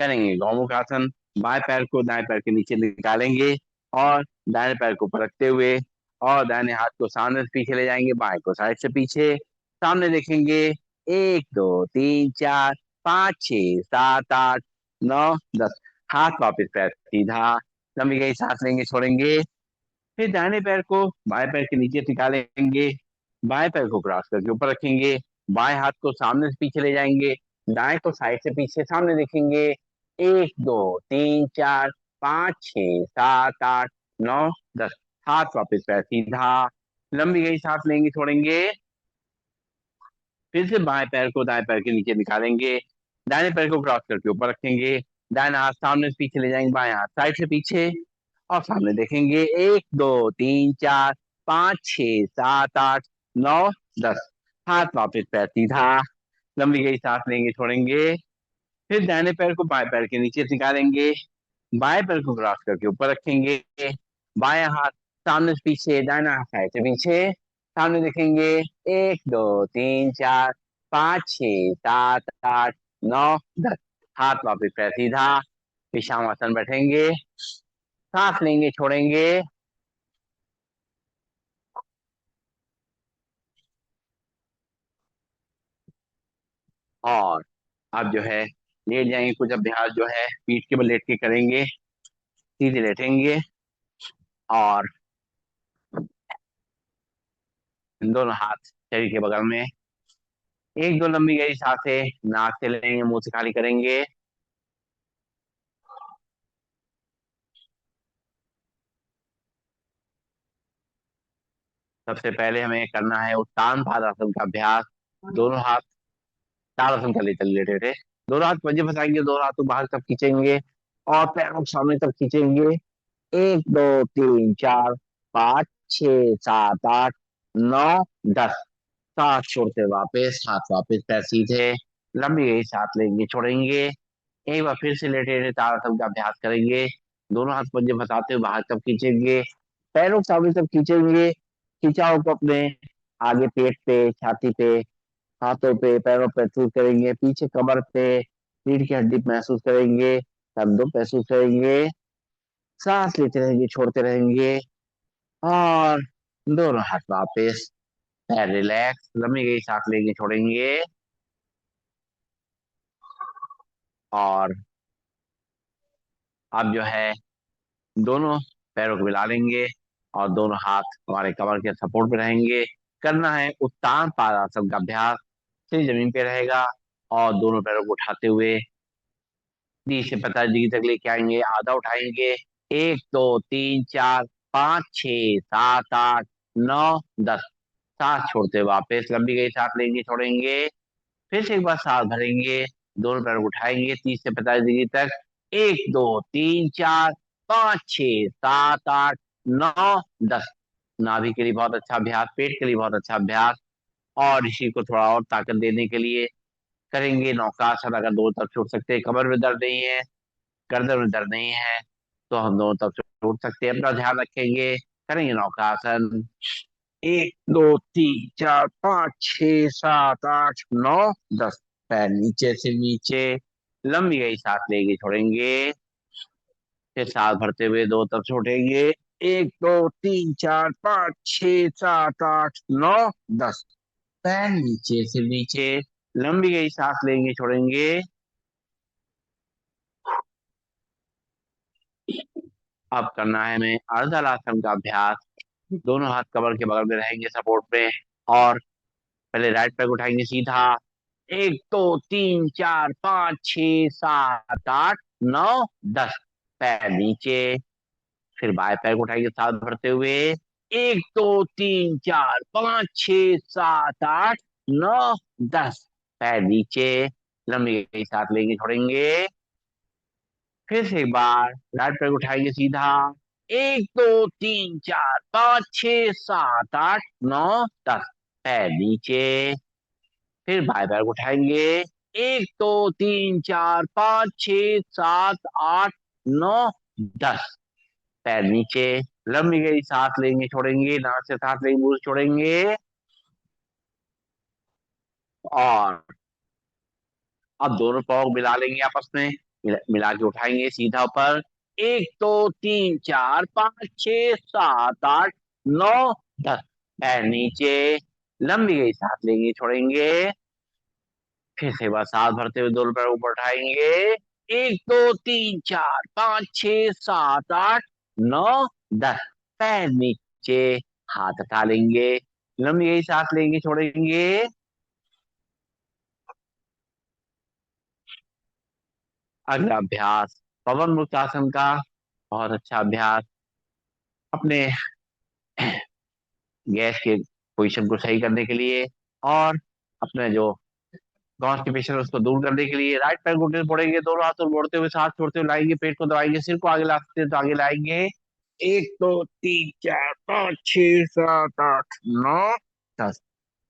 करेंगे गौमुख आसन। बाएं पैर को दाएं पैर के नीचे निकालेंगे और दाएं पैर को पलटते हुए और दाहिने हाथ को सामने से पीछे ले जाएंगे, बाएं को साइड से पीछे, सामने देखेंगे। 1 2 3 4 5 6 7 8 9 10। हाथ वापस, पैर सीधा, लंबी गई सांस लेंगे, छोड़ेंगे, फिर दाहिने पैर को बाएं पैर के नीचे निकालेंगे, बाएं पैर को क्रॉस करके ऊपर रखेंगे, बाएं हाथ को सामने से पीछे ले जाएंगे, दाएं को साइड से पीछे सामने देखेंगे। 1 2 3 4 5 6 7 8 9 10। हाथ वापस, पैर सीधा, लंबी गई सांस लेंगे, छोड़ेंगे, फिर से बाएं पैर को दाएं पैर के नीचे निकालेंगे, दाहिने पैर को क्रॉस करके ऊपर रखेंगे, दाहिना हाथ सामने से पीछे ले जाएंगे, बाएं हाथ साइड से पीछे और सामने देखेंगे। 1 2 3 4 5 6 7 8 9 10। हाथ वापस, पैर सीधा, लंबी गई सांस लेंगे, छोड़ेंगे, फिर दाहिने पैर को बाएं पैर के नीचे निकालेंगे, बाएं पैर को क्रॉस करके ऊपर रखेंगे, बाएं हाथ सामने से पीछे, दाहिना हाथ साइड से पीछे, सामने देखेंगे। 1 2 3 4 5 6 7 8 9 10। हाथ वापस, पैर सीधा, विश्रामासन बैठेंगे, सांस लेंगे, छोड़ेंगे, और अब जो है लेट जाएंगे। कुछ अभ्यास जो है पीठ के बल लेट के करेंगे, सीधे लेटेंगे और दोनों हाथ शरीर के बगल में, 1 2 लंबी गहरी सांसें नाक से लेंगे, मुंह से खाली करेंगे। सबसे पहले हमें करना है उत्तान पादासन का अभ्यास। दोनों हाथ ताड़ासन कर लेते लेटे थे, दोनों हाथ पंजे फंसाएंगे, दोनों हाथों बाहर तक खींचेंगे और पैरों को सामने तक खींचेंगे। 1 2 3 4 5 6 7 8 9 10। सांस छोड़ते वापस, हाथ वापस, पैर सीधे, लंबी गई सांस लेंगे, छोड़ेंगे। एक बार फिर से लेटे लेटे ताड़ासन का अभ्यास करेंगे, दोनों हाथ पंजे फंसाते हुए बाहर तक खींचेंगे, पैरों को सामने तक खींचेंगे, खिंचाव को अपने आगे पेट पे, छाती पे, हाथों पे, पैरों पे महसूस करेंगे, पीछे कमर पे, रीढ़ की हड्डी पे महसूस करेंगे, कंधों पे महसूस करेंगे, सांस लेते रहेंगे, छोड़ते रहेंगे और दोनों हाथ वापस, पैर रिलैक्स, लंबी गई सांस लेंगे, छोड़ेंगे और अब जो है दोनों पैरों को मिला लेंगे और दोनों हाथ हमारे कमर के सपोर्ट पे रहेंगे। करना है उत्तान पादासन का अभ्यास। सिर जमीन पे रहेगा और दोनों पैरों को उठाते हुए 30 से 45 डिग्री तक लेके आएंगे, आधा उठाएंगे। 1 2 3 4 5 6 7 8 9 10। सांस छोड़ते वापस, लंबी गई सांस लेंगे, छोड़ेंगे, फिर से एक बार सांस भरेंगे, दोनों पैर को उठाएंगे 30 से 45 डिग्री तक। 1 2 3 4 5 6 7 8 9 10। नाभि के लिए बहुत अच्छा अभ्यास, पेट के लिए बहुत अच्छा अभ्यास और इसी को थोड़ा और ताकत देने के लिए करेंगे नौकासन। अगर दोनों तरफ छोड़ सकते हैं, कमर में दर्द नहीं है, गर्दन में दर्द नहीं है, तो हम दोनों तरफ से छोड़ सकते हैं, अपना ध्यान रखेंगे। करेंगे नौकासन। 1 2 3 4 5 6 7 8 9 10। पैर नीचे से नीचे, लंबी गई सांस लेंगे, छोड़ेंगे, फिर सांस भरते हुए दो तरफ छोड़ेंगे। 1 2 3 4 5 6 7 8 9 10। पैर नीचे से नीचे, लंबी गई सांस लेंगे, छोड़ेंगे। अब करना है हमें अर्धलासन का अभ्यास। दोनों हाथ कमर के बगल में रहेंगे सपोर्ट पे और पहले राइट पैर को उठाएंगे सीधा। 1 2 3 4 5 6 7 8 9 10। पैर नीचे, फिर बाएं पैर को उठाएंगे साथ भरते हुए। 1 2 3 4 5 6 7 8 9 10। पैर नीचे, लंबी गई सांस लेंगे, छोड़ेंगे, फिर से एक बार राइट पैर उठाएंगे सीधा। 1 2 3 4 5 6 7 8 9 10। पैर नीचे। फिर बाएं पैर उठाएंगे। 1 2 3 4 5 6 7 8 9 10। पैर नीचे। लंबी गई सांस लेंगे छोड़ेंगे, नाक से सांस लेंगे मुंह से छोड़ेंगे। और अब दोनों पाँव मिला लेंगे आपस में। मिला के उठाएंगे सीधा ऊपर। 1 2 3 4 5 6 7 8 9 10। पैर नीचे। लंबी गई सांस लेंगे छोड़ेंगे। फिर से बस सांस भरते हुए दोनों पैर ऊपर उठाएंगे। 1 2 3 4 5 6 7 8 9 10। पैर नीचे। हाथ उठा लेंगे। लंबी गई सांस लेंगे छोड़ेंगे। अगला अभ्यास पवन मुक्त आसन का। बहुत अच्छा अभ्यास। अपने गैस के पोजीशन को सही करने के लिए और अपने जो कॉन्स्टिपेशन है उसको दूर करने के लिए राइट पैर घुटने से मोड़ेंगे, दोनों हाथों को मोड़ते हुए साथ छोड़ते हुए लाएंगे, पेट को दबाएंगे, सिर को आगे लाते तो आगे लाएंगे। 1 2 3 4 5 6 7 8 9 10।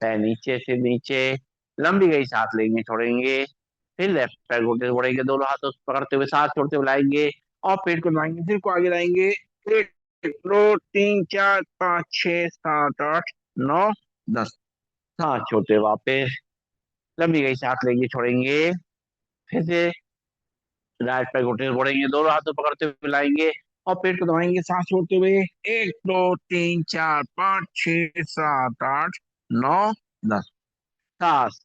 पैर नीचे से नीचे। लंबी गई सांस लेंगे छोड़ेंगे। फिर लेफ्ट पैर घुटने से मोड़ेंगे, दोनों हाथों से पकड़ते हुए साथ छोड़ते हुए लाएंगे और पेट को दबाएंगे, सिर को आगे लाएंगे। 1 2 3 4 5 6 7 8 9 10। सांस छोड़ते वापस। लंबी गई सांस लेंगे छोड़ेंगे। फिर से राइट पैर घुटने से मोड़ेंगे, दोनों हाथों पकड़ते हुए लाएंगे और पेट को दबाएंगे सांस छोड़ते हुए। 1 2 3 4 5 6 7 8 9 10। सांस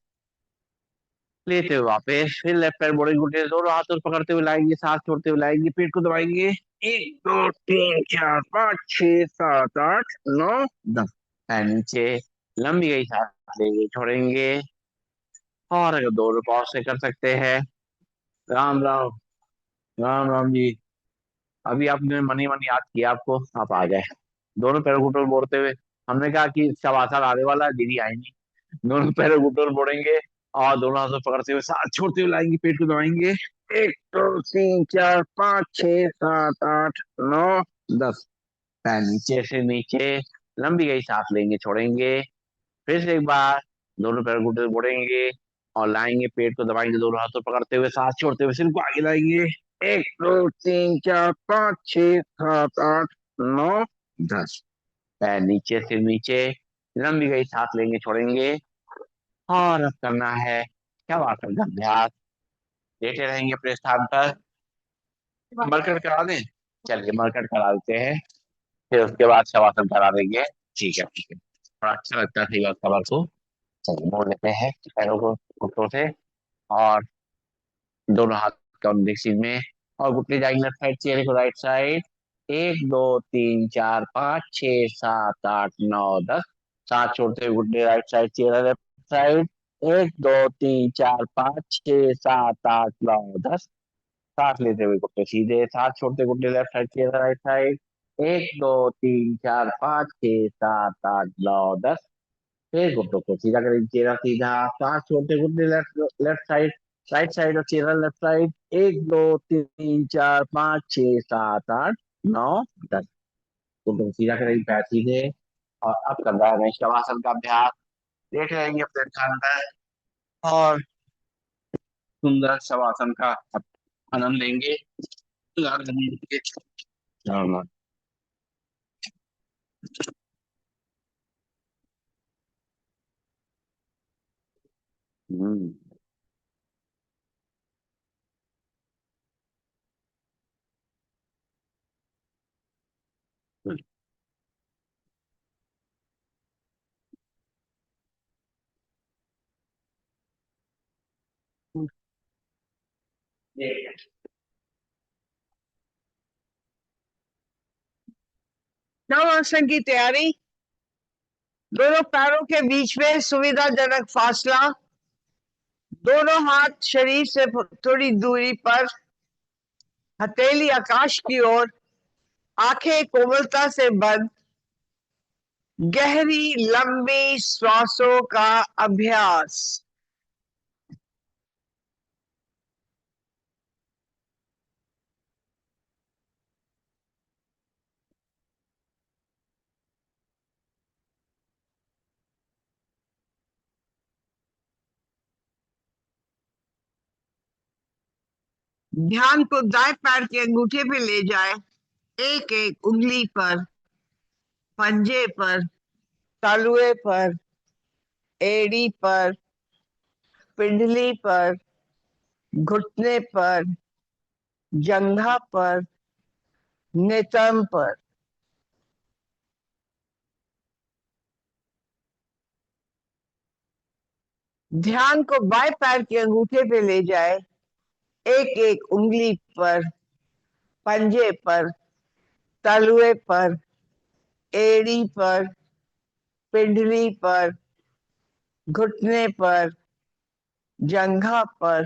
लेते हुए वापस। फिर लेफ्ट पैर मोड़ेंगे, घुटने से दोनों हाथों से पकड़ते हुए लाएंगे, सांस छोड़ते हुए लाएंगे, पेट को दबाएंगे। 1 2 3 4 5 6 7 8 9 10। पैर नीचे। लंबी गई सांस लेंगे छोड़ेंगे। और अगर दोनों पाँव से कर सकते हैं। राम राम। राम राम जी। अभी आपने मन ही मन याद किया आपको, आप आ गए। दोनों पैरों घुटनों मोड़ते हुए। हमने कहा कि शवासन आने वाला है, दीदी आएंगी। दोनों पैरों घुटनों मोड़ेंगे और दोनों हाथों पकड़ते हुए साथ छोड़ते हुए लाएंगे, पेट को दबाएंगे। 1 2 3 4 5 6 7 8 9 10। पैर नीचे से नीचे। लंबी गई सांस लेंगे छोड़ेंगे। फिर से एक बार दोनों पैर घुटने मोड़ेंगे और लाएंगे, पेट को दबाएंगे, दोनों हाथों पकड़ते हुए सांस छोड़ते हुए सिर को आगे लाएंगे। 1 2 3 4 5 6 7 8 9 10। पैर नीचे से नीचे। लंबी गई सांस लेंगे छोड़ेंगे। और अब करना है शवासन का अभ्यास। लेटे रहेंगे अपने स्थान पर। मरकट करा दें। चलिए मरकट करा देते हैं। फिर उसके बाद शवासन करा देंगे। ठीक है ठीक है, थोड़ा अच्छा लगता है सही बात कमर को। चलिए मोड़ लेते हैं पैरों को घुटनों से और दोनों हाथ कमर सीध में और घुटने जाएंगे लेफ्ट साइड, चेहरे को राइट साइड। 1 2 3 4 5 6 7 8 9 10। सांस छोड़ते हुए घुटने राइट साइड, चेहरा लेफ्ट साइड। 1 2 3 4 5 6 7 8 9 10। सांस लेते हुए घुटने सीधे, सांस छोड़ते घुटने लेफ्ट साइड, चेहरा राइट साइड। 1 2 3 4 5 6 7 8 9 10। फिर घुटनों को सीधा करेंगे, चेहरा सीधा, सांस छोड़ते घुटने left left side, right side और चेहरा लेफ्ट साइड। 1 2 3 4 5 6 7 8 9 10। घुटनों को सीधा करेंगे, पैर सीधे। और अब करना है शवासन का अभ्यास। देख रहेंगे अपने स्थान पर और सुंदर शवासन का आनंद लेंगे। हम्म। नवासन की तैयारी। दोनों पैरों के बीच में सुविधाजनक फासला। दोनों हाथ शरीर से थोड़ी दूरी पर। हथेली आकाश की ओर। आंखें कोमलता से बंद। गहरी लंबी श्वासों का अभ्यास। ध्यान को दाएं पैर के अंगूठे पे ले जाए, एक एक उंगली पर, पंजे पर, तालुए पर, एड़ी पर, पिंडली पर, घुटने पर, जंघा पर, नितंब पर। ध्यान को बाएं पैर के अंगूठे पे ले जाए, एक एक उंगली पर, पंजे पर, तालुए पर, एड़ी पर, पिंडली पर, घुटने पर, जंघा पर,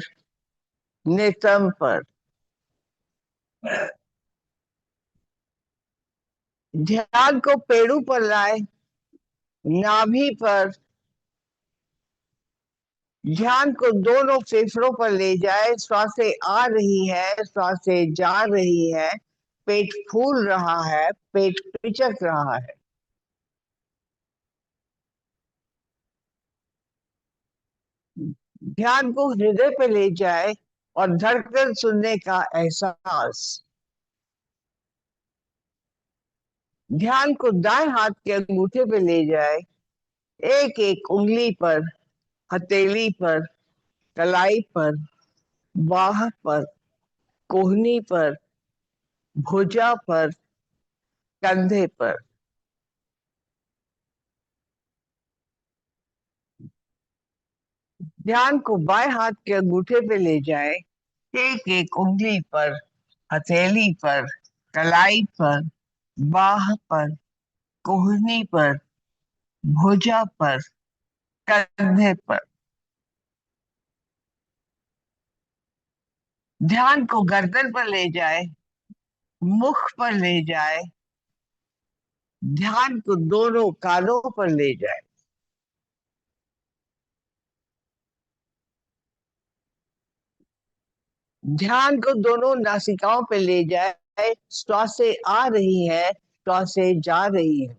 नितंब पर। ध्यान को पेड़ों पर लाए, नाभि पर। ध्यान को दोनों फेफड़ों पर ले जाए, श्वासें आ रही है, श्वासें जा रही है, पेट फूल रहा है, पेट पिचक रहा है। ध्यान को हृदय पे ले जाए और धड़कन सुनने का एहसास। ध्यान को दाएं हाथ के अंगूठे पे ले जाए, एक एक उंगली पर, हथेली पर, कलाई पर, बाह पर, कोहनी पर, भुजा पर, कंधे पर। ध्यान को बाएं हाथ के अंगूठे पे ले जाए, एक एक उंगली पर, हथेली पर, कलाई पर, बाह पर, कोहनी पर, भुजा पर, कंधे पर। ध्यान को गर्दन पर ले जाए, मुख पर ले जाए, ध्यान को दोनों कानों पर ले जाए। ध्यान को दोनों नासिकाओं पे ले जाए, श्वासें आ रही है, श्वासें जा रही है।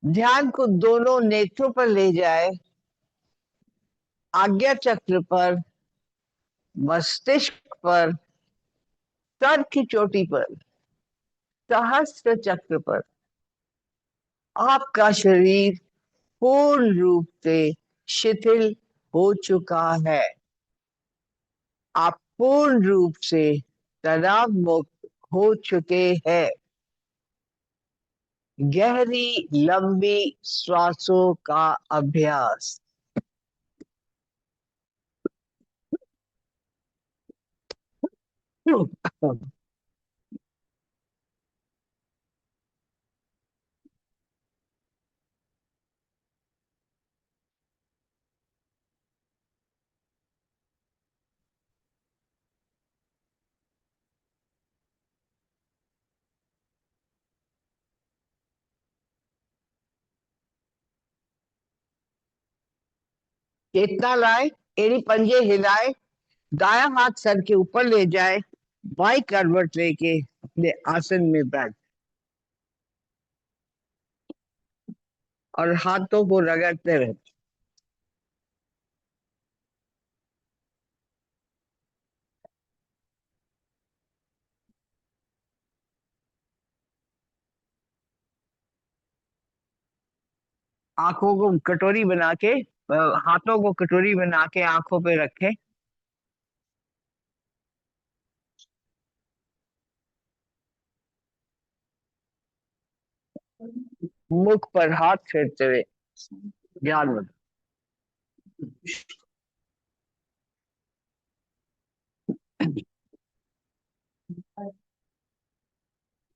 ध्यान को दोनों नेत्रों पर ले जाए, आज्ञा चक्र पर, मस्तिष्क पर, सर की चोटी पर, सहस्त्र चक्र पर। आपका शरीर पूर्ण रूप से शिथिल हो चुका है। आप पूर्ण रूप से तनाव मुक्त हो चुके हैं। गहरी लंबी श्वासों का अभ्यास। चेतना लाए, एड़ी पंजे हिलाए, दाया हाथ सर के ऊपर ले जाए, बाई करवट लेके अपने आसन में बैठ और हाथों को रगड़ते रहे। आंखों को कटोरी बना के, हाथों को कटोरी बना के आंखों पे रखें। मुख पर हाथ फेरते हुए ध्यान में।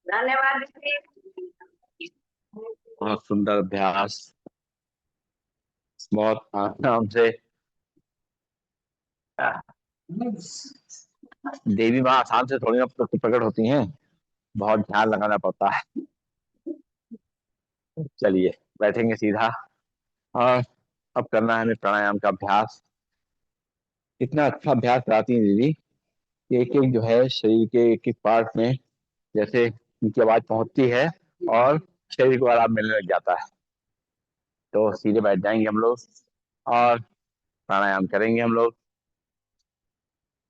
धन्यवाद। बहुत सुंदर अभ्यास, बहुत आराम से। देवी माँ आसान से थोड़ी ना प्रकट होती हैं, बहुत ध्यान लगाना पड़ता है। चलिए बैठेंगे सीधा, और अब करना है हमें प्राणायाम का अभ्यास। इतना अच्छा अभ्यास कराती हैं दीदी कि एक एक जो है शरीर के एक एक पार्ट में जैसे उनकी आवाज पहुंचती है और शरीर को आराम मिलने लग जाता है। तो सीधे बैठ जाएंगे हम लोग। और प्राणायाम करेंगे हम लोग।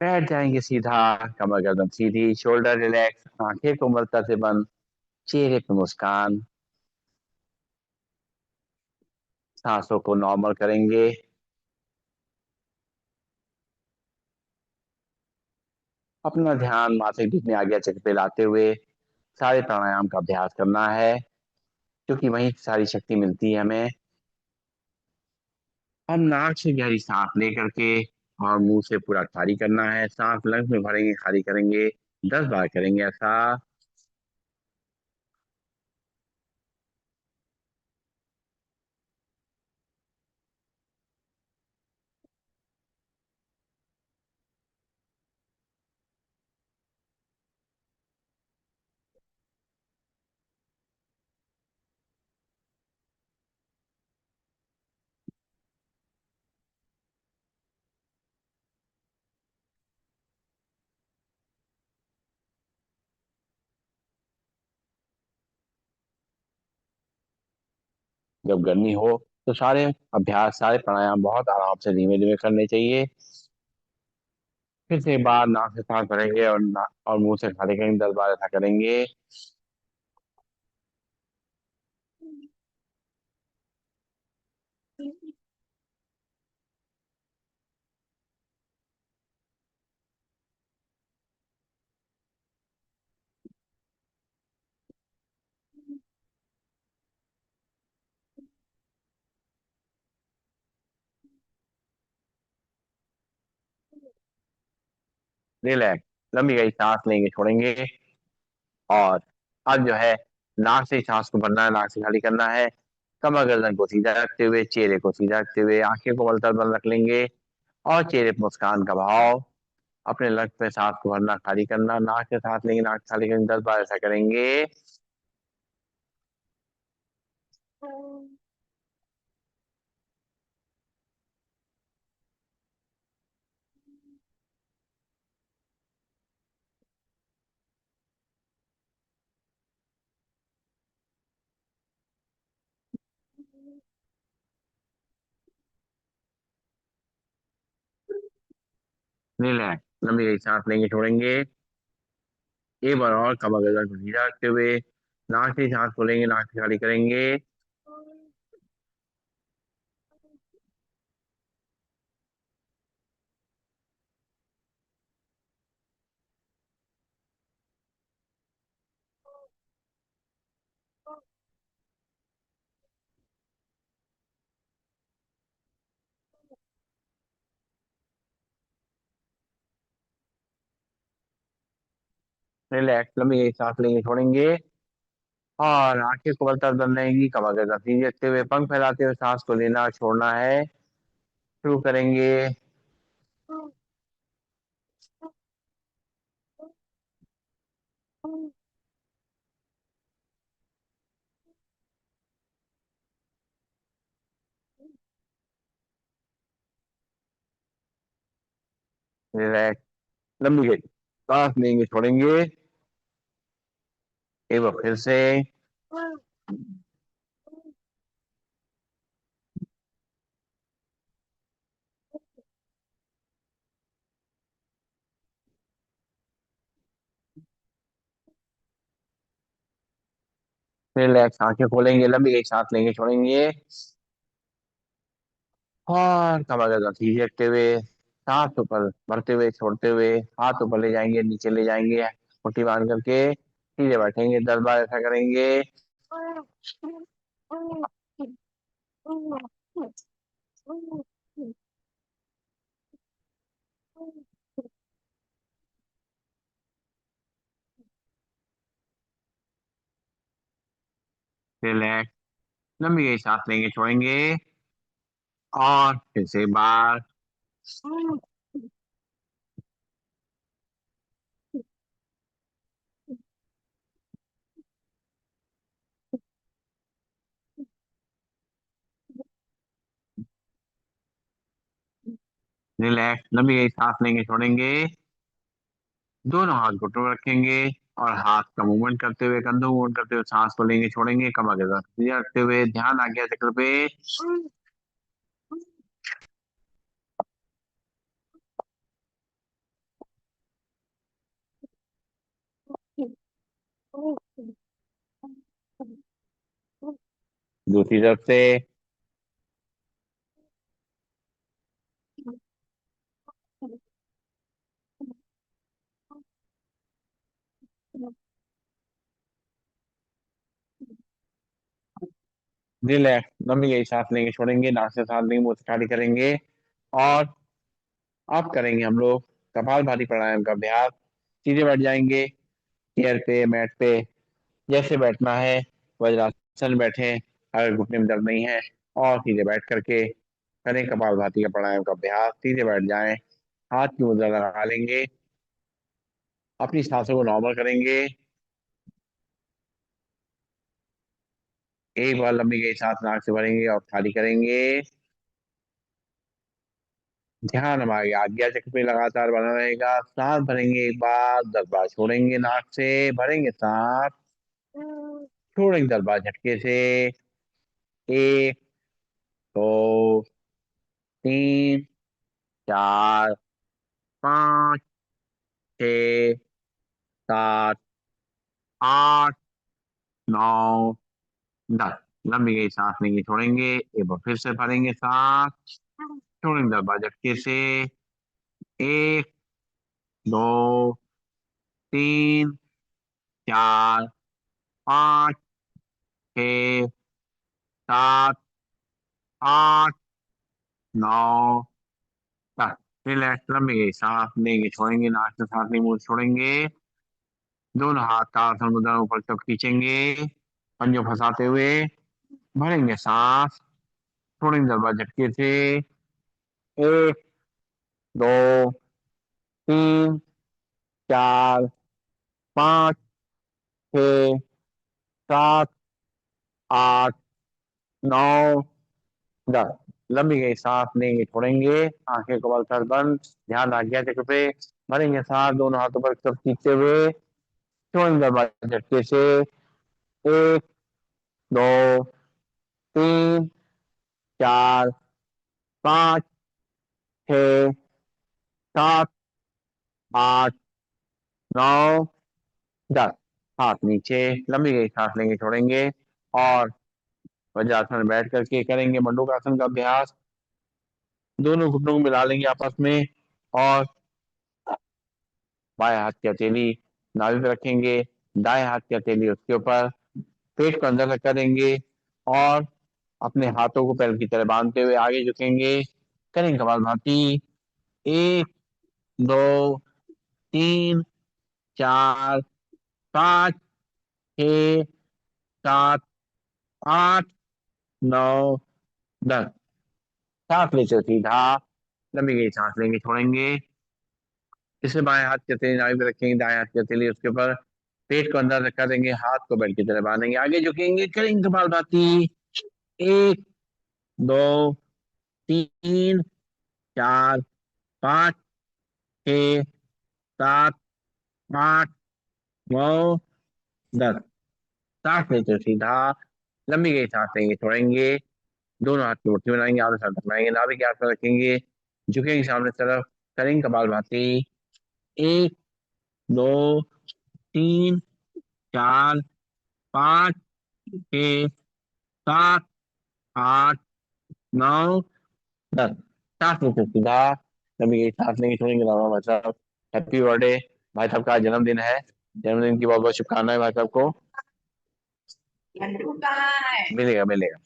बैठ जाएंगे सीधा, कमर गर्दन सीधी, शोल्डर रिलैक्स, आंखें कोमलता से बंद, चेहरे पे मुस्कान। सांसों को नॉर्मल करेंगे। अपना ध्यान माथे के बीच में आज्ञा चक्र पे लाते हुए सारे प्राणायाम का अभ्यास करना है, क्योंकि वहीं से सारी शक्ति मिलती है हमें। हम नाक से गहरी सांस ले करके और मुंह से पूरा खाली करना है। सांस लंग्स में भरेंगे, खाली करेंगे, 10 बार करेंगे ऐसा। जब गर्मी हो तो सारे अभ्यास, सारे प्राणायाम बहुत आराम से धीमे धीमे करने चाहिए। फिर से एक बार नाक से सांस भरेंगे और मुंह से खाली करेंगे, 10 बार ऐसा करेंगे। रिलैक्स, लंबी गई सांस लेंगे, छोड़ेंगे। और अब जो है, नाक से सांस को भरना है, नाक से खाली करना है। कमर गर्दन को सीधा रखते हुए, चेहरे को सीधा रखते हुए, आंखें को बलतर बंद रख लेंगे और चेहरे पर मुस्कान का भाव। अपने लंग्स में सांस को भरना, खाली करना, नाक से सांस लेंगे, नाक से खाली करेंगे, 10 बार ऐसा करेंगे। रिलैक्स, लंबी गई सांस लेंगे, छोड़ेंगे। एक बार और कमर गर्दन को सीधा रखते हुए नाक से सांस को लेंगे, नाक से खाली करेंगे। रिलैक्स, लंबी गई सांस लेंगे, छोड़ेंगे। और आंखें को बलता बंद रहेंगी, कमर गर्दन सीधे रखते हुए पंख फैलाते हुए सांस को लेना और छोड़ना है। शुरू करेंगे। रिलैक्स, लंबी गई सांस लेंगे, छोड़ेंगे। एक बार फिर से। रिलैक्स, आंखें खोलेंगे, लंबी गई सांस लेंगे, छोड़ेंगे। और कमर गर्दन सीधे रखते हुए सांस ऊपर भरते हुए, छोड़ते हुए, हाथ ऊपर ले जाएंगे, नीचे ले जाएंगे, मुट्ठी बांध करके सीधे बैठेंगे, 10 बार ऐसा करेंगे। रिलैक्स, लंबी गई सांस लेंगे, छोड़ेंगे। और फिर से एक बार। रिलैक्स, लंबी गई सांस लेंगे, छोड़ेंगे। दोनों हाथ घुटनों में रखेंगे और हाथ का मूवमेंट करते हुए, कंधों मूवमेंट करते हुए सांस को लेंगे, छोड़ेंगे, कमर के साथ सीधा रखते हुए ध्यान आ गया चक्र पे। दूसरी तरफ से। रिलैक्स, लंबी गई सांस लेंगे, छोड़ेंगे, नाक से सांस लेंगे, मुंह से खाली करेंगे। और अब करेंगे हम लोग कपालभाति प्राणायाम का अभ्यास। सीधे बैठ जाएंगे, चेयर पे, मैट पे, जैसे बैठना है। वज्रासन में बैठे, अगर घुटने में दर्द नहीं है। और सीधे बैठ करके करें कपालभाति का प्राणायाम का अभ्यास। सीधे बैठ जाएं, हाथ की मुद्रा लगा लेंगे, अपनी सांसों को नॉर्मल करेंगे। एक बार लंबी गई सांस नाक से भरेंगे और खाली करेंगे। ध्यान हमारे आज्ञा चक्र पे लगातार बना रहेगा। सांस भरेंगे एक बार, 10 बार छोड़ेंगे नाक से। भरेंगे सांस, छोड़ेंगे 10 बार झटके से। 1, 2, 3, 4, 5, 6, 7, 8, 9, 10। लंबी गई सांस लेंगे, छोड़ेंगे, एक बार फिर से भरेंगे सांस, छोड़ेंगे 10 बार झटके से। 1, 2, 3, 4, 5, 6, 7, 8, 9, 10। रिलैक्स, लंबी गई सांस लेंगे, छोड़ेंगे, नाक से सांस लेंगे, मुंह से छोड़ेंगे। दोनों हाथ ताड़ मुद्रा ऊपर तक खींचेंगे, पंजों फंसाते हुए। भरेंगे सांस, छोड़ेंगे 10 बार झटके से। 1, 2, 3, 4, 5, 6, 7, 8, 9, 10। लंबी गई सांस लेंगे, छोड़ेंगे, आंखें कमल कर बंद, ध्यान आज्ञा चक्र पे। भरेंगे सांस, दोनों हाथों पर सब खींचते हुए, छोड़ेंगे 10 बार झटके से। 1, 2, 3, 4, 5, 6, 7, 8, 9, 10। हाथ नीचे, लंबी गई सांस लेंगे, छोड़ेंगे। और वज्रासन में बैठ करके करेंगे मंडूकासन का अभ्यास। दोनों घुटनों को मिला लेंगे आपस में। और बाएं हाथ की हथेली नाभि पे रखेंगे, दाएं हाथ की हथेली उसके ऊपर। पेट को अंदर तक करेंगे और अपने हाथों को पैर की तरह बांधते हुए आगे झुकेंगे। करेंगे कपालभाति। 1, 2, 3, 4, 5, 6, 7, 8, 9, 10। सांस लेते सीधा, लंबी गई सांस लेंगे, छोड़ेंगे। इसे बाएं हाथ की हथेली नाभि पे रखेंगे, दाएं हाथ की हथेली उसके ऊपर। पेट को अंदर रखा देंगे, हाथ को बेल्ट की तरह बांधेंगे, आगे झुकेंगे, करेंगे कपालभाति। 1, 2, 3, 4, 5, 6, 7, 8, 9, 10। सांस लेते सीधा, लंबी गई सांस लेंगे, छोड़ेंगे। दोनों हाथ की मुट्ठी बनाएंगे, आधे साथ बनाएंगे, नाभि के आसपास रखेंगे, झुकेंगे सामने तरफ। करेंगे कपालभाति। 1, 2, 3, 4, 5, 6, 7, 8, 9, 10। सांस लेते सीधा, लंबी गई सांस लेंगे, छोड़ेंगे, राम भाई साहब। हैप्पी बर्थडे, भाई साहब का आज जन्मदिन है। जन्मदिन की बहुत बहुत शुभकामनाएं भाई साहब को। मिलेगा मिलेगा।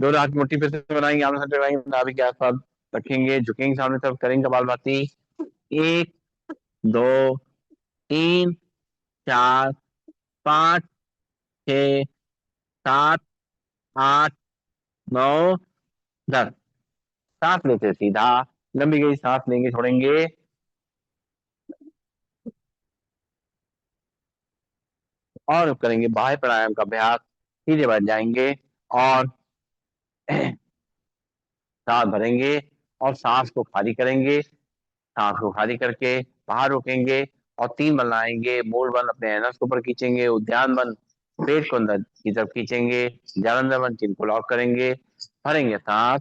दोनों हाथ मुट्ठी पे से बनाएंगे, आमने सामने बनाएंगे, नाभि के आसपास रखेंगे, झुकेंगे सामने तरफ, करेंगे कपालभाति। 1, 2, 3, 4, 5, 6, 7, 8, 9, 10। सांस लेते सीधा, लंबी गई सांस लेंगे, छोड़ेंगे। और करेंगे बाह्य प्राणायाम का अभ्यास। सीधे बैठ जाएंगे और सांस भरेंगे और सांस को खाली करेंगे। सांस को खाली करके बाहर रोकेंगे और 3 बल लाएंगे। मूल बल अपने एनस के ऊपर खींचेंगे, उद्यान बल पेट को अंदर की तरफ खींचेंगे, जालंधर बल चिन को लॉक करेंगे। भरेंगे सांस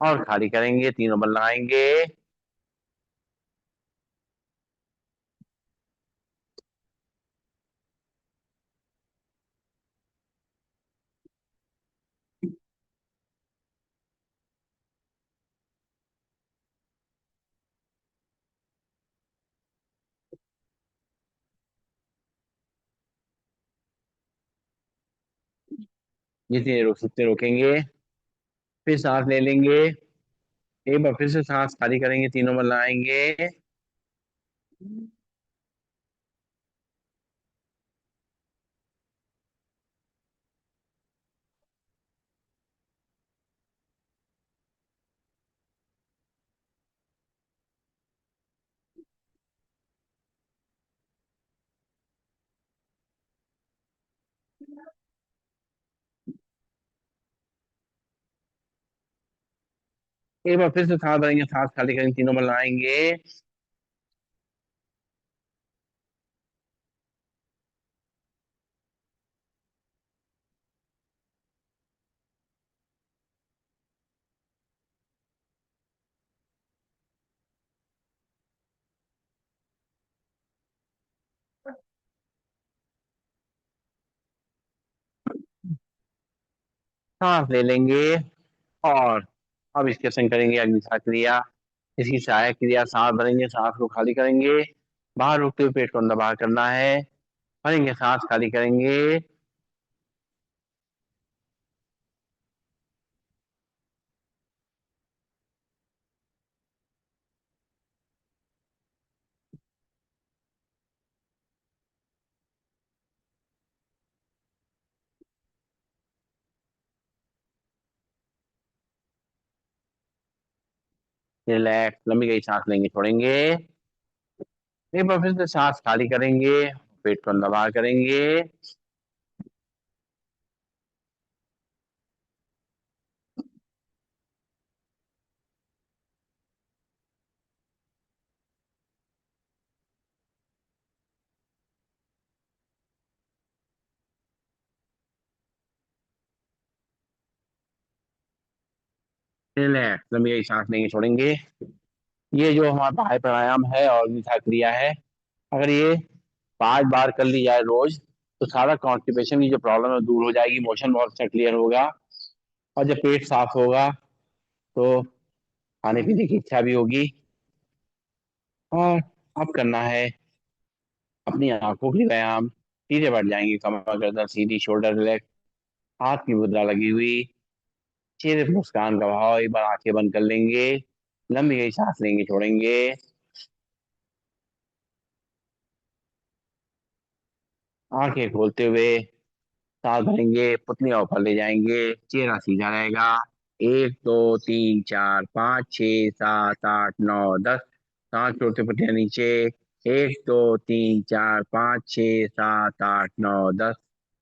और खाली करेंगे, तीनों बल लगाएंगे। जितनी देर उतने रोकेंगे, फिर सांस ले लेंगे। एक बार फिर से सांस खाली करेंगे, तीनों बार लगाएंगे। एक बार फिर से सांस भरेंगे, सांस खाली करेंगे, तीनों बार लगाएंगे। सांस ले लेंगे। और अब इसके संग करेंगे अग्निसात क्रिया। इसकी सहायक क्रिया, सांस भरेंगे, सांस को खाली करेंगे, बाहर रोकते हुए पेट को अंदर बाहर करना है। भरेंगे, सांस खाली करेंगे। रिलैक्स, लंबी गई सांस लेंगे, छोड़ेंगे। एक बार फिर से सांस खाली करेंगे, पेट को अंदर बाहर करेंगे। रिलैक्स, लंबी गई सांस लेंगे, छोड़ेंगे। ये जो हमारा बाह्य प्राणायाम है और अग्निसात क्रिया है, अगर ये 5 बार कर ली जाए रोज, तो सारा कॉन्स्टिपेशन की जो प्रॉब्लम है दूर हो जाएगी, मोशन बहुत अच्छा क्लियर होगा। और जब पेट साफ होगा तो खाने पीने की इच्छा भी होगी। और अब करना है अपनी आंखों के लिए व्यायाम। सीधे बैठ जाएंगे, कमर गर्दन सीधी, शोल्डर रिलैक्स, हाथ की मुद्रा लगी हुई, चेहरे पर मुस्कान का भाव। एक बार आंखें बंद कर लेंगे, लंबी गई सांस लेंगे, छोड़ेंगे। आंखें खोलते हुए सांस भरेंगे, पुतलियां ऊपर ले जाएंगे, चेहरा सीधा रहेगा। 1 2 3 4 5 6 7 8 9 10। सांस छोड़ते पुतलियां नीचे। 1 2 3 4 5 6 7 8 9 10।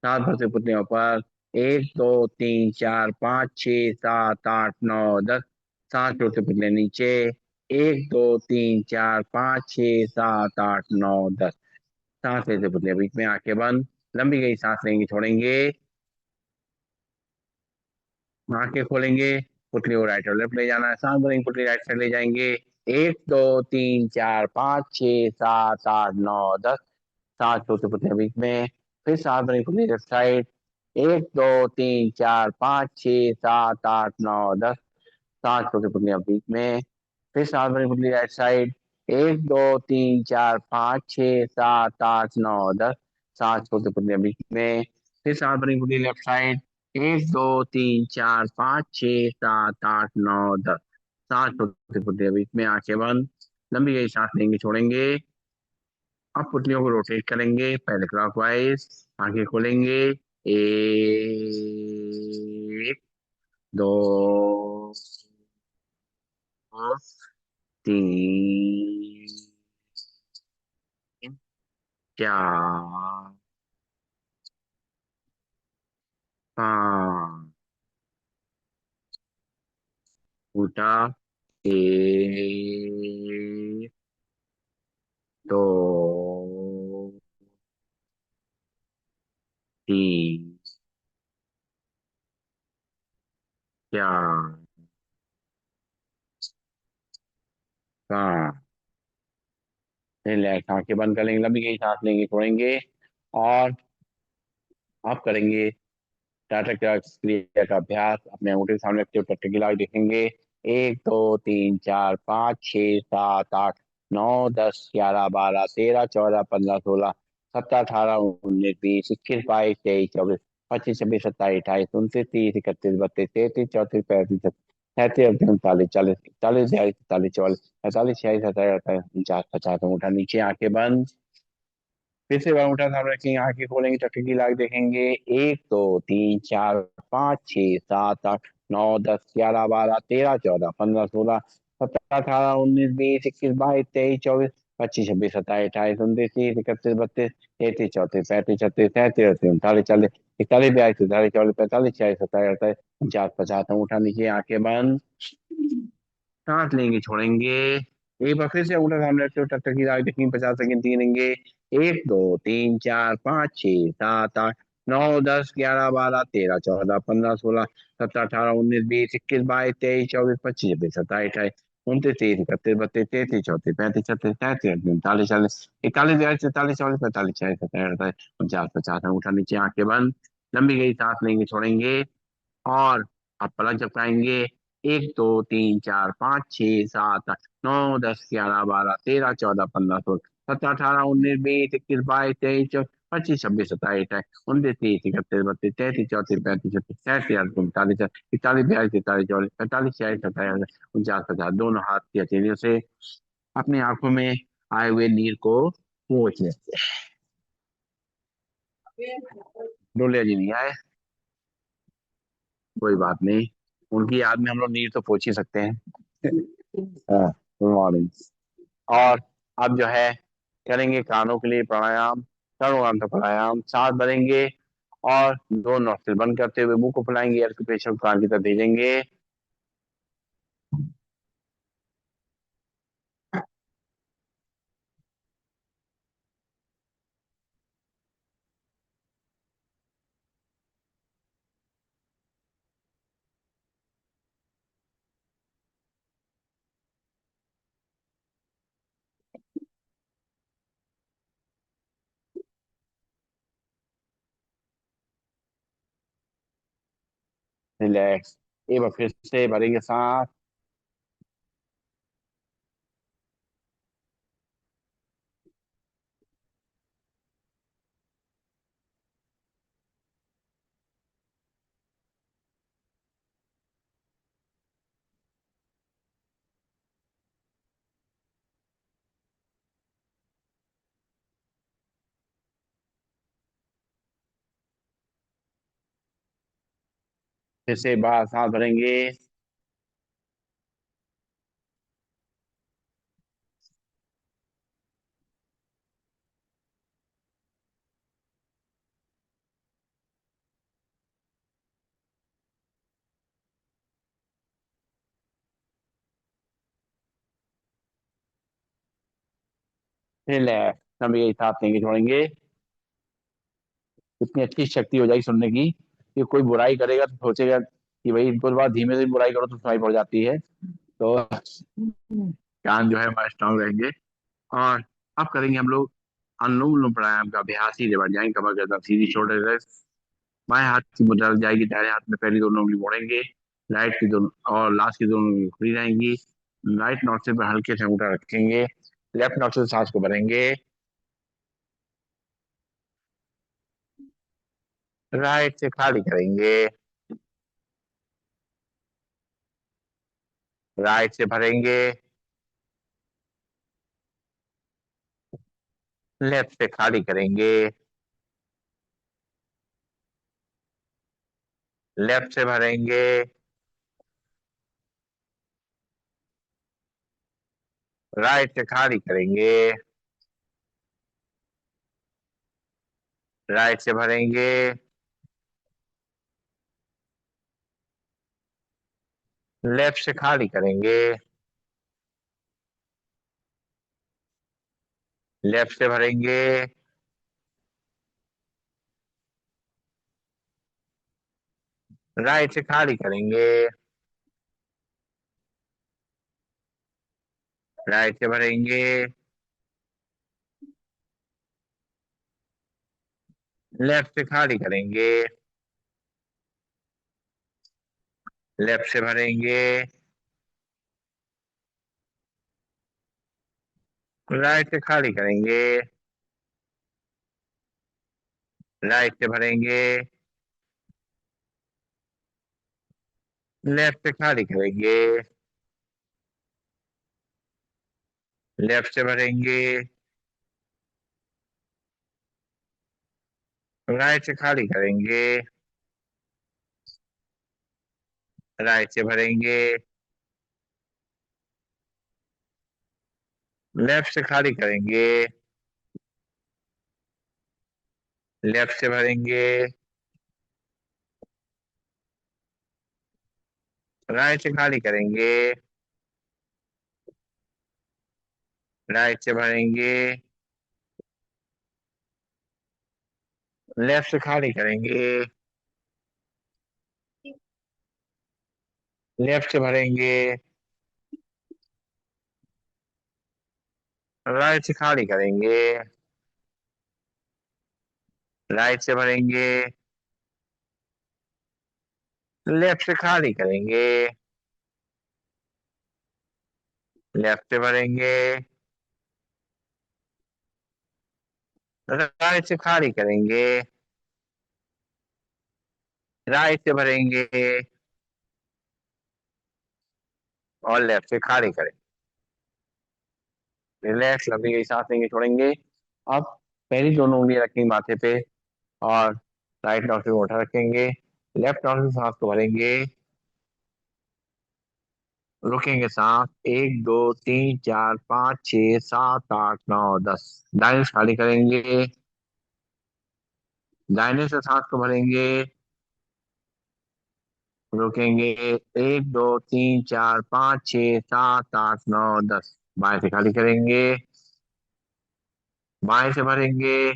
सांस भरते पुतलियां ऊपर। 1 2 3 4 5 6 7 8 9 10। सांस छोड़ते पुतलियां नीचे। 1 2 3 4 5 6 7 8 9 10। सांस लेते पुतलियां बीच में, आंखें बंद, लंबी गई सांस लेंगे, छोड़ेंगे। आंखें खोलेंगे, पुतली को राइट और लेफ्ट ले जाना है, सांस भरेंगे, पुतली राइट साइड ले जाएंगे। 1 2 3 4 5 6 7 8 9 10। सांस छोड़ते पुतलियां बीच में, फिर सांस भरेंगे, पुतली लेफ्ट साइड। 1 2 3 4 5 6 7 8 9 10। सांस छोड़ते पुतलियां बीच में, फिर सांस भरेंगे, पुतली राइट साइड। 1 2 3 4 5 6 7 8 9 10। सांस छोड़ते पुतलियां बीच में, फिर सांस भरेंगे, पुतली लेफ्ट साइड। 1 2 3 4 5 6 7 8 9 10। सांस छोड़ते पुतलियां बीच में, आंखें बंद, लंबी गई सांस लेंगे, छोड़ेंगे। अब पुतलियों को रोटेट करेंगे पहले क्लॉकवाइज। आंखें खोलेंगे। 1 2 3 4 5। उठा। 1 2 3 4 5। रिलैक्स, आंखें बंद कर लेंगे, लंबी गई सांस लेंगे, छोड़ेंगे। और आप करेंगे टाटा क्रिया का अभ्यास। अपने अंगूठे के सामने रखते हुए टट्टे की लाइट देखेंगे। 1 2 3 4 5 6 7 8 9 10 11 12 13 14 15 16 17 18 19 20 21 22 23 24 25 26 27 28 29 30 31 32 33 34 35 37 38 39 40 41 42 43 44 45 46 47 48 49 50 अंगूठा नीचे, आंखें बंद। फिर से अंगूठा सामने रखेंगे, आंखें खोलेंगे, चक्कर की लाग देखेंगे। 1 2 3 4 5 6 7 8 9 10 11 12 13 14 15 16 17 18 19 20 21 22 23 24 25 26 27 28 29 30 31 32 33 34 35 36 37 38 39 40 41 42 43 44 45 46 47 48 49 50 सांस लेंगे, छोड़ेंगे। एक बार फिर से अंगूठा सामने रखते हो, टक की आगे देखेंगे, 50 सेकंड गिनेंगे। 1 2 3 4 5 6 7 8 9 10 11 12 13 14 15 16 17 18 19 20 21 22 23 24 25 26 27 28 29 30 31 32 33 34 35 36 37 38 39 40 41 42 43 44 45 46 47 48 49 50 अंगूठा नीचे, आंखें बंद। लंबी गई सांस लेंगे, छोड़ेंगे। और अब पलक झपकाएंगे। 1 2 3 4 5 6 7 8 9 10 11 12 13 14 15 16 17 18 19 20 21 22 23 24 25 26 27 28 29 30 31 32 33 34 35 36 37 38 39 40 41 42 43 44 45 46 47 48 49 50 दोनों हाथ की हथेलियों से अपनी आंखों में आए हुए नीर को पोंछ लेते हैं। डोलिया जी नहीं आए, कोई बात नहीं, उनकी याद में हम लोग नीर तो पोंछ ही सकते हैं। हाँ, गुड मॉर्निंग। और अब जो है करेंगे कानों के लिए प्राणायाम, सर्वअंत प्राणायाम। सांस भरेंगे और दो नोस्ट्रिल बंद करते हुए मुंह को फुलाएंगे, एयर के प्रेशर कान की तरफ भेजेंगे। रिलैक्स। एक बार फिर से भरेंगे सांस, फिर से बाहर सांस भरेंगे। रिलैक्स। हम यही सांस लेंगे, छोड़ेंगे। इतनी अच्छी शक्ति हो जाएगी सुनने की कि कोई बुराई करेगा तो सोचेगा कि भाई इनको बात धीमे से बुराई करो तो सुनाई पड़ जाती है। तो कान जो है हमारे स्ट्रांग रहेंगे। और अब करेंगे हम लोग अनुलोम विलोम प्राणायाम का अभ्यास। सीधे बढ़ जाएंगे, कमर गर्दन सीधी, शोल्डर रेस्ट। बाएं हाथ की मुद्रा लग जाएगी, दाहिने हाथ में पहली दोनों उंगली मोड़ेंगे। राइट की दोनों और लास्ट की दोनों उंगली खुली रहेंगी। राइट नॉस्ट्रिल पर हल्के से अंगूठा रखेंगे। लेफ्ट नॉस्ट्रिल से सांस को भरेंगे। राइट से खाली करेंगे। राइट से भरेंगे। लेफ्ट से खाली करेंगे। लेफ्ट से भरेंगे। राइट से खाली करेंगे। राइट से भरेंगे। लेफ्ट से खाली करेंगे। लेफ्ट से भरेंगे। राइट से खाली करेंगे। राइट से भरेंगे। लेफ्ट से खाली करेंगे। लेफ्ट से भरेंगे। राइट से खाली करेंगे। राइट से भरेंगे। लेफ्ट से खाली करेंगे, लेफ्ट से भरेंगे, राइट से खाली करेंगे, राइट से भरेंगे, लेफ्ट से खाली करेंगे, लेफ्ट से भरेंगे, राइट से खाली करेंगे, राइट से भरेंगे, लेफ्ट से खाली करेंगे, लेफ्ट से भरेंगे, राइट से खाली करेंगे, राइट से भरेंगे, लेफ्ट से खाली करेंगे, लेफ्ट से भरेंगे, राइट से खाली करेंगे, राइट से भरेंगे और लेफ्ट से खाली करेंगे। रिलैक्स, लंबी गई सांस लेंगे, छोड़ेंगे। अब पहली दोनों उंगलियां रखेंगे माथे पे और राइट नॉस्ट्रिल को उठा रखेंगे, लेफ्ट नॉस्ट्रिल से सांस को भरेंगे, रुकेंगे सांस, 1 2 3 4 5 6 7 8 9 10। दाहिने से खाली करेंगे, दाहिने से सांस को भरेंगे, रुकेंगे, 1 2 3 4 5 6 7 8 9 10। बाएं से खाली करेंगे, बाएं से भरेंगे,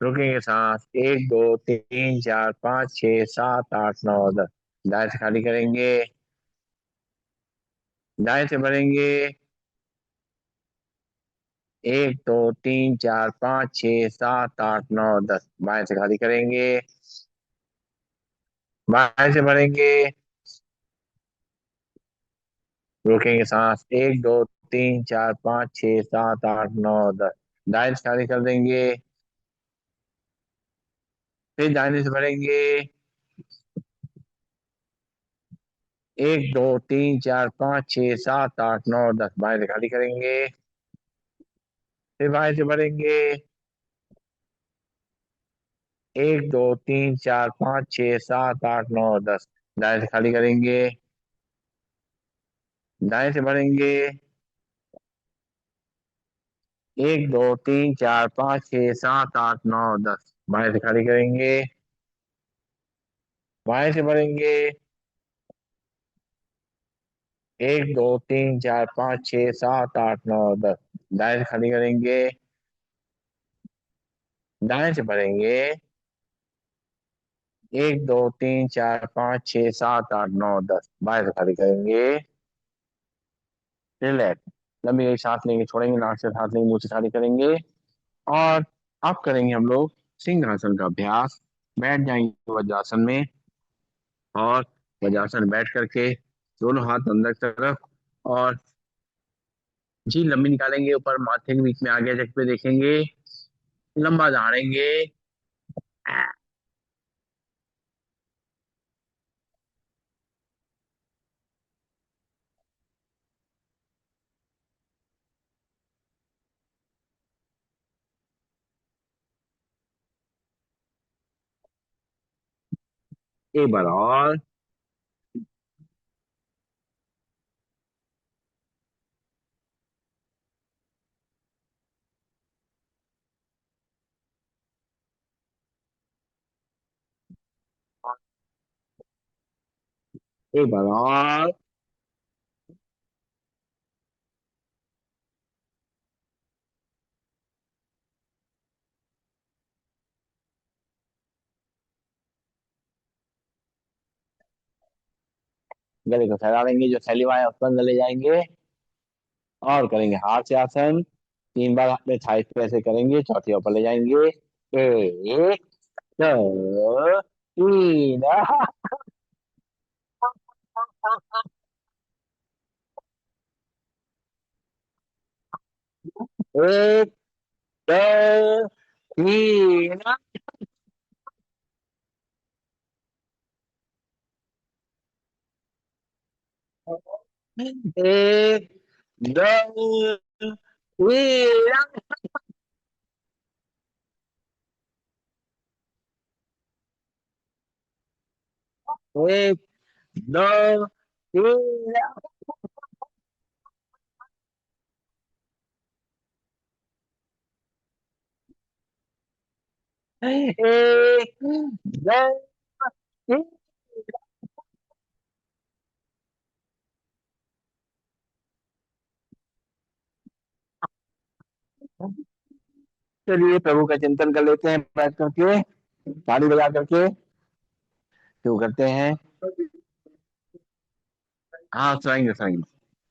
रुकेंगे सांस, 1 2 3 4 5 6 7 8 9 10। दाएं से खाली करेंगे, दाएं से भरेंगे, 1 2 3 4 5 6 7 8 9 10। बाएं से खाली करेंगे, बाएं से भरेंगे, रोकेंगे सांस, 1 2 3 4 5 6 7 8 9 10। दाएं से खाली कर देंगे, फिर दाहिने से भरेंगे, 1 2 3 4 5 6 7 8 9 10। बाएं से खाली करेंगे, फिर बाएं से भरेंगे, 1 2 3 4 5 6 7 8 9 10। दाएं से खाली करेंगे, दाएं से भरेंगे, 1 2 3 4 5 6 7 8 9 10। बाएं से खाली करेंगे, बाएं से भरेंगे, 1 2 3 4 5 6 7 8 9 10। दाएं से खाली करेंगे, दाएं से भरेंगे, 1 2 3 4 5 6 7 8 9 10। बाएं से खाली करेंगे, रिलैक्स, लंबी एक सांस लेंगे, छोड़ेंगे, नाक से सांस लेंगे, मुंह से खाली करेंगे। और अब करेंगे हम लोग सिंहासन का अभ्यास। बैठ जाएंगे वज्रासन में और वज्रासन बैठ करके दोनों हाथ अंदर की तरफ और जी लंबी निकालेंगे, ऊपर माथे के बीच में आगे जगह पे देखेंगे, लंबा झाड़ेंगे। एक बार और, एक बार और, गले को फैला लेंगे, जो थैली वाला है उस पर अंदर ले जाएंगे और करेंगे हाथ से आसन। 3 बार अपने थाइस पे ऐसे करेंगे, चौथी ऊपर ले जाएंगे। 1 2 3, एक दो तीन, एक, दो, तीन। एक, दो, तीन। एक, दो, तीन। चलिए प्रभु का चिंतन कर लेते हैं बैठ करके, ताली बजा करके शुरू करते हैं। हाँ सुनाएंगे सुनाएंगे।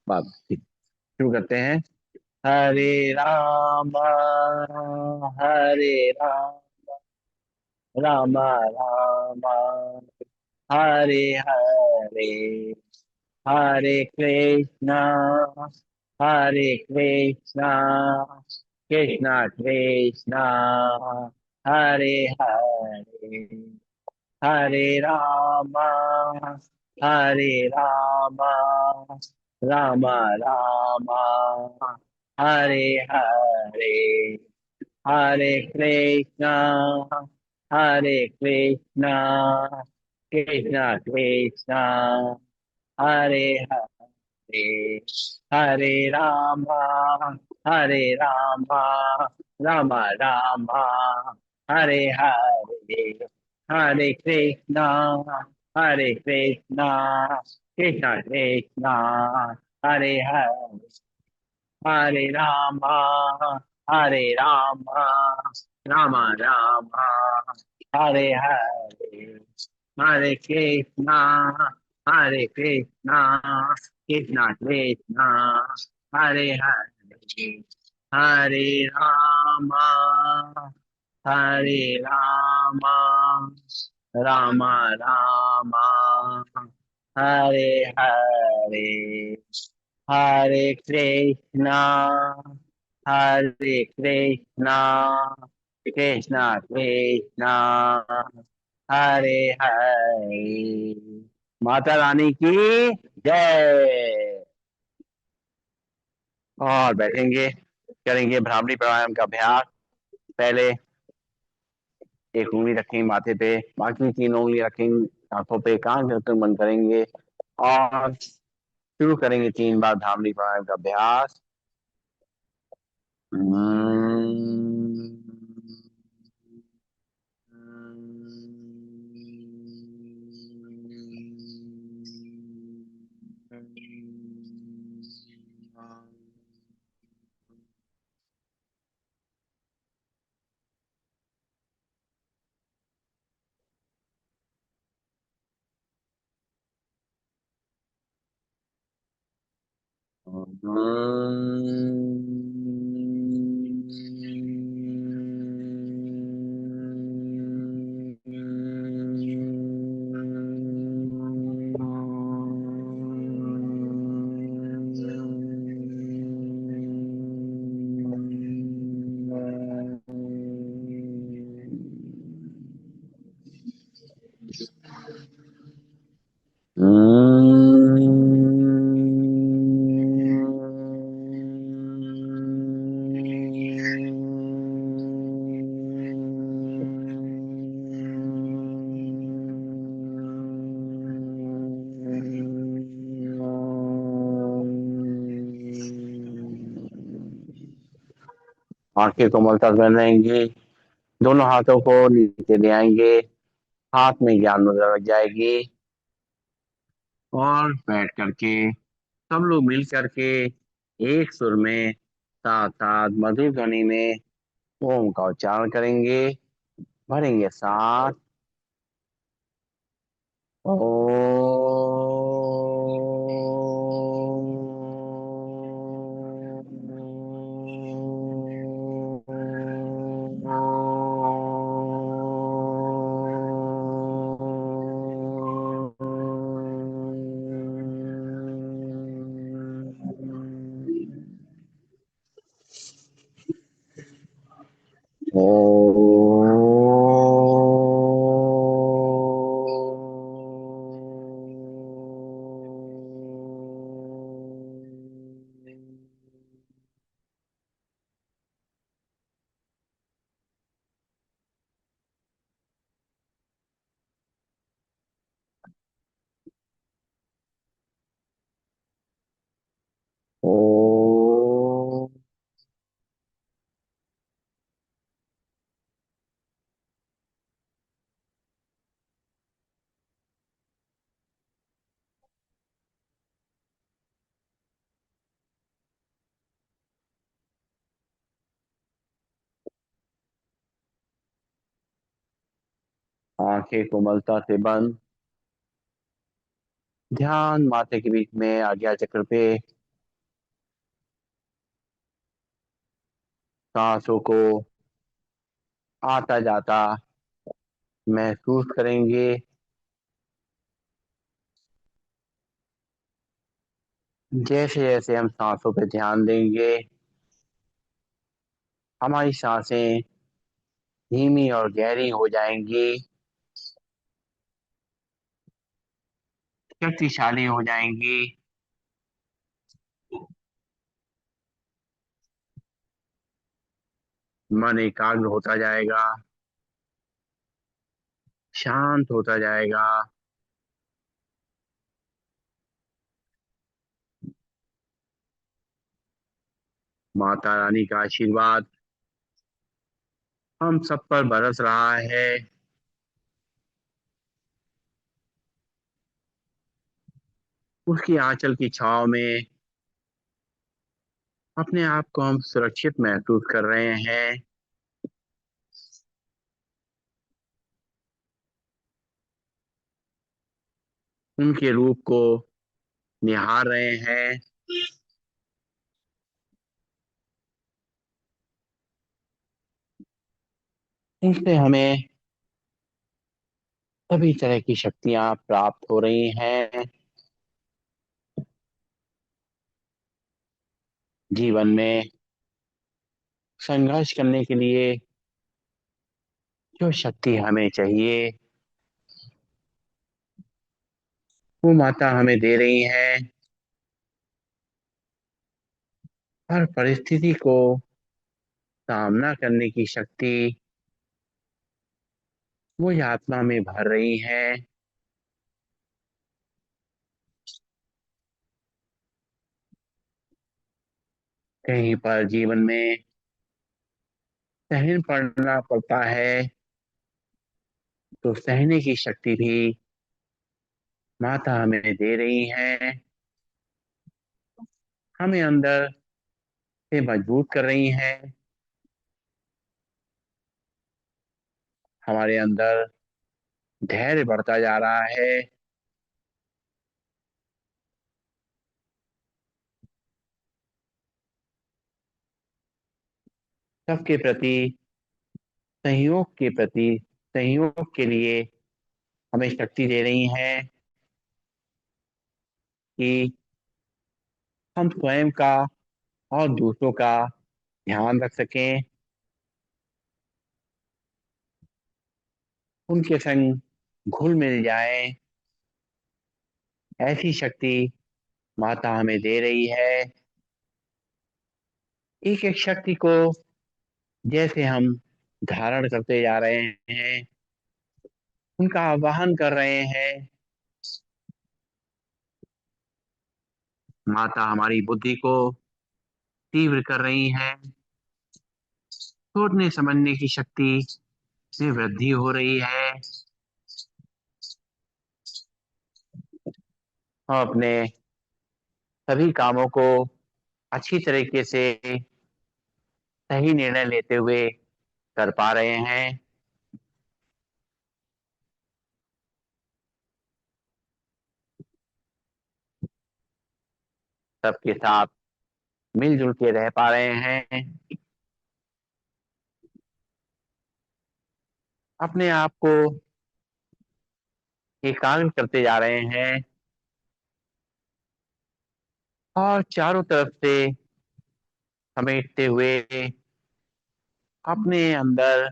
बात ठीक, शुरू करते हैं। हरे राम, हरे राम, राम राम, हरे हरे, हरे कृष्णा, हरे कृष्णा, कृष्णा कृष्णा, हरे हरे, हरे राम, हरे राम, राम राम, हरे हरे, हरे कृष्णा, हरे कृष्णा, कृष्णा कृष्णा, हरे हरे, हरे राम, हरे राम, राम राम, हरे हरे, हरे कृष्णा, हरे कृष्णा, कृष्णा कृष्णा, हरे हरे, हरे राम, हरे राम, राम राम, हरे हरे, हरे कृष्णा, हरे कृष्णा, कृष्णा कृष्णा, हरे हरे, हरे राम, हरे राम, राम राम, हरे हरे, हरे कृष्णा, हरे कृष्णा, कृष्णा कृष्णा, हरे हरे। माता रानी की जय। और बैठेंगे, करेंगे भ्रामरी प्राणायाम का अभ्यास। पहले एक उंगली रखेंगे माथे पे, बाकी तीन उंगली रखेंगे आंखों पे, कान झपकन बंद करेंगे और शुरू करेंगे 3 बार भ्रामरी प्राणायाम का अभ्यास। आंखें कोमलता से बंद रहेंगी, दोनों हाथों को नीचे ले आएंगे, हाथ में ज्ञान मुद्रा लग जाएगी और बैठ करके सब लोग मिल करके एक सुर में साथ साथ मधुर ध्वनि में ओम का उच्चारण करेंगे। भरेंगे सांस। ओम। आंखें कोमलता से बंद। ध्यान माथे के बीच में आज्ञा चक्र पे सांसों को आता जाता महसूस करेंगे। जैसे जैसे हम सांसों पे ध्यान देंगे, हमारी सांसें धीमी और गहरी हो जाएंगी, शक्तिशाली हो जाएंगी। मन एकाग्र होता जाएगा, शांत होता जाएगा। माता रानी का आशीर्वाद हम सब पर बरस रहा है। उसकी आंचल की छांव में अपने आप को हम सुरक्षित महसूस कर रहे हैं। उनके रूप को निहार रहे हैं। इनसे हमें सभी तरह की शक्तियां प्राप्त हो रही हैं। जीवन में संघर्ष करने के लिए जो शक्ति हमें चाहिए, वो माता हमें दे रही है। हर परिस्थिति को सामना करने की शक्ति मुझ आत्मा में भर रही है। कहीं पर जीवन में सहन पड़ना पड़ता है, तो सहने की शक्ति भी माता हमें दे रही है। हमें अंदर से मजबूत कर रही है। हमारे अंदर धैर्य बढ़ता जा रहा है। सबके प्रति सहयोग के लिए हमें शक्ति दे रही है कि हम स्वयं का और दूसरों का ध्यान रख सकें। उनके संग घुल मिल जाए, ऐसी शक्ति माता हमें दे रही है। एक एक शक्ति को जैसे हम धारण करते जा रहे हैं, उनका आवाहन कर रहे हैं, माता हमारी बुद्धि को तीव्र कर रही है। सोचने समझने की शक्ति में वृद्धि हो रही है। हम अपने सभी कामों को अच्छी तरीके से सही निर्णय लेते हुए कर पा रहे हैं। सबके साथ मिलजुल के रह पा रहे हैं। अपने आप को एकाग्र करते जा रहे हैं और चारों तरफ से समेटते हुए अपने अंदर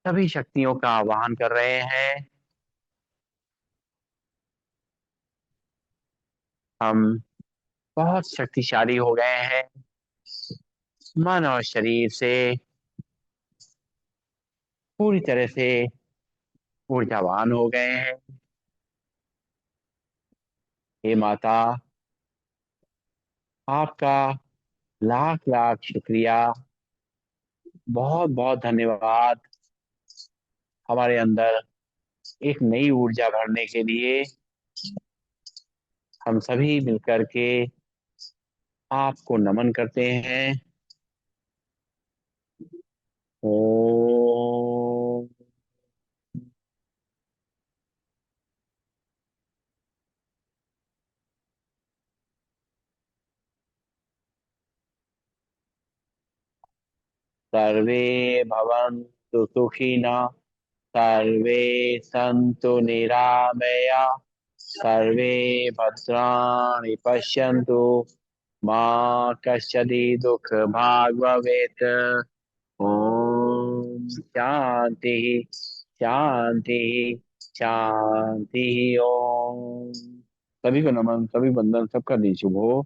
सभी शक्तियों का आवाहन कर रहे हैं। हम बहुत शक्तिशाली हो गए हैं। मन और शरीर से पूरी तरह से ऊर्जावान हो गए हैं। हे माता, आपका लाख लाख शुक्रिया। बहुत बहुत धन्यवाद हमारे अंदर एक नई ऊर्जा भरने के लिए। हम सभी मिलकर के आपको नमन करते हैं। ओम। सर्वे भवन्तु सुखिनः, सर्वे सन्तु निरामया, सर्वे भद्राणि पश्यन्तु, मा कश्चित् दुःखभाग् भवेत्। ओम शांति शांति शांति। ओम। सभी को नमन, सभी बंदन, सबका दिन शुभ हो।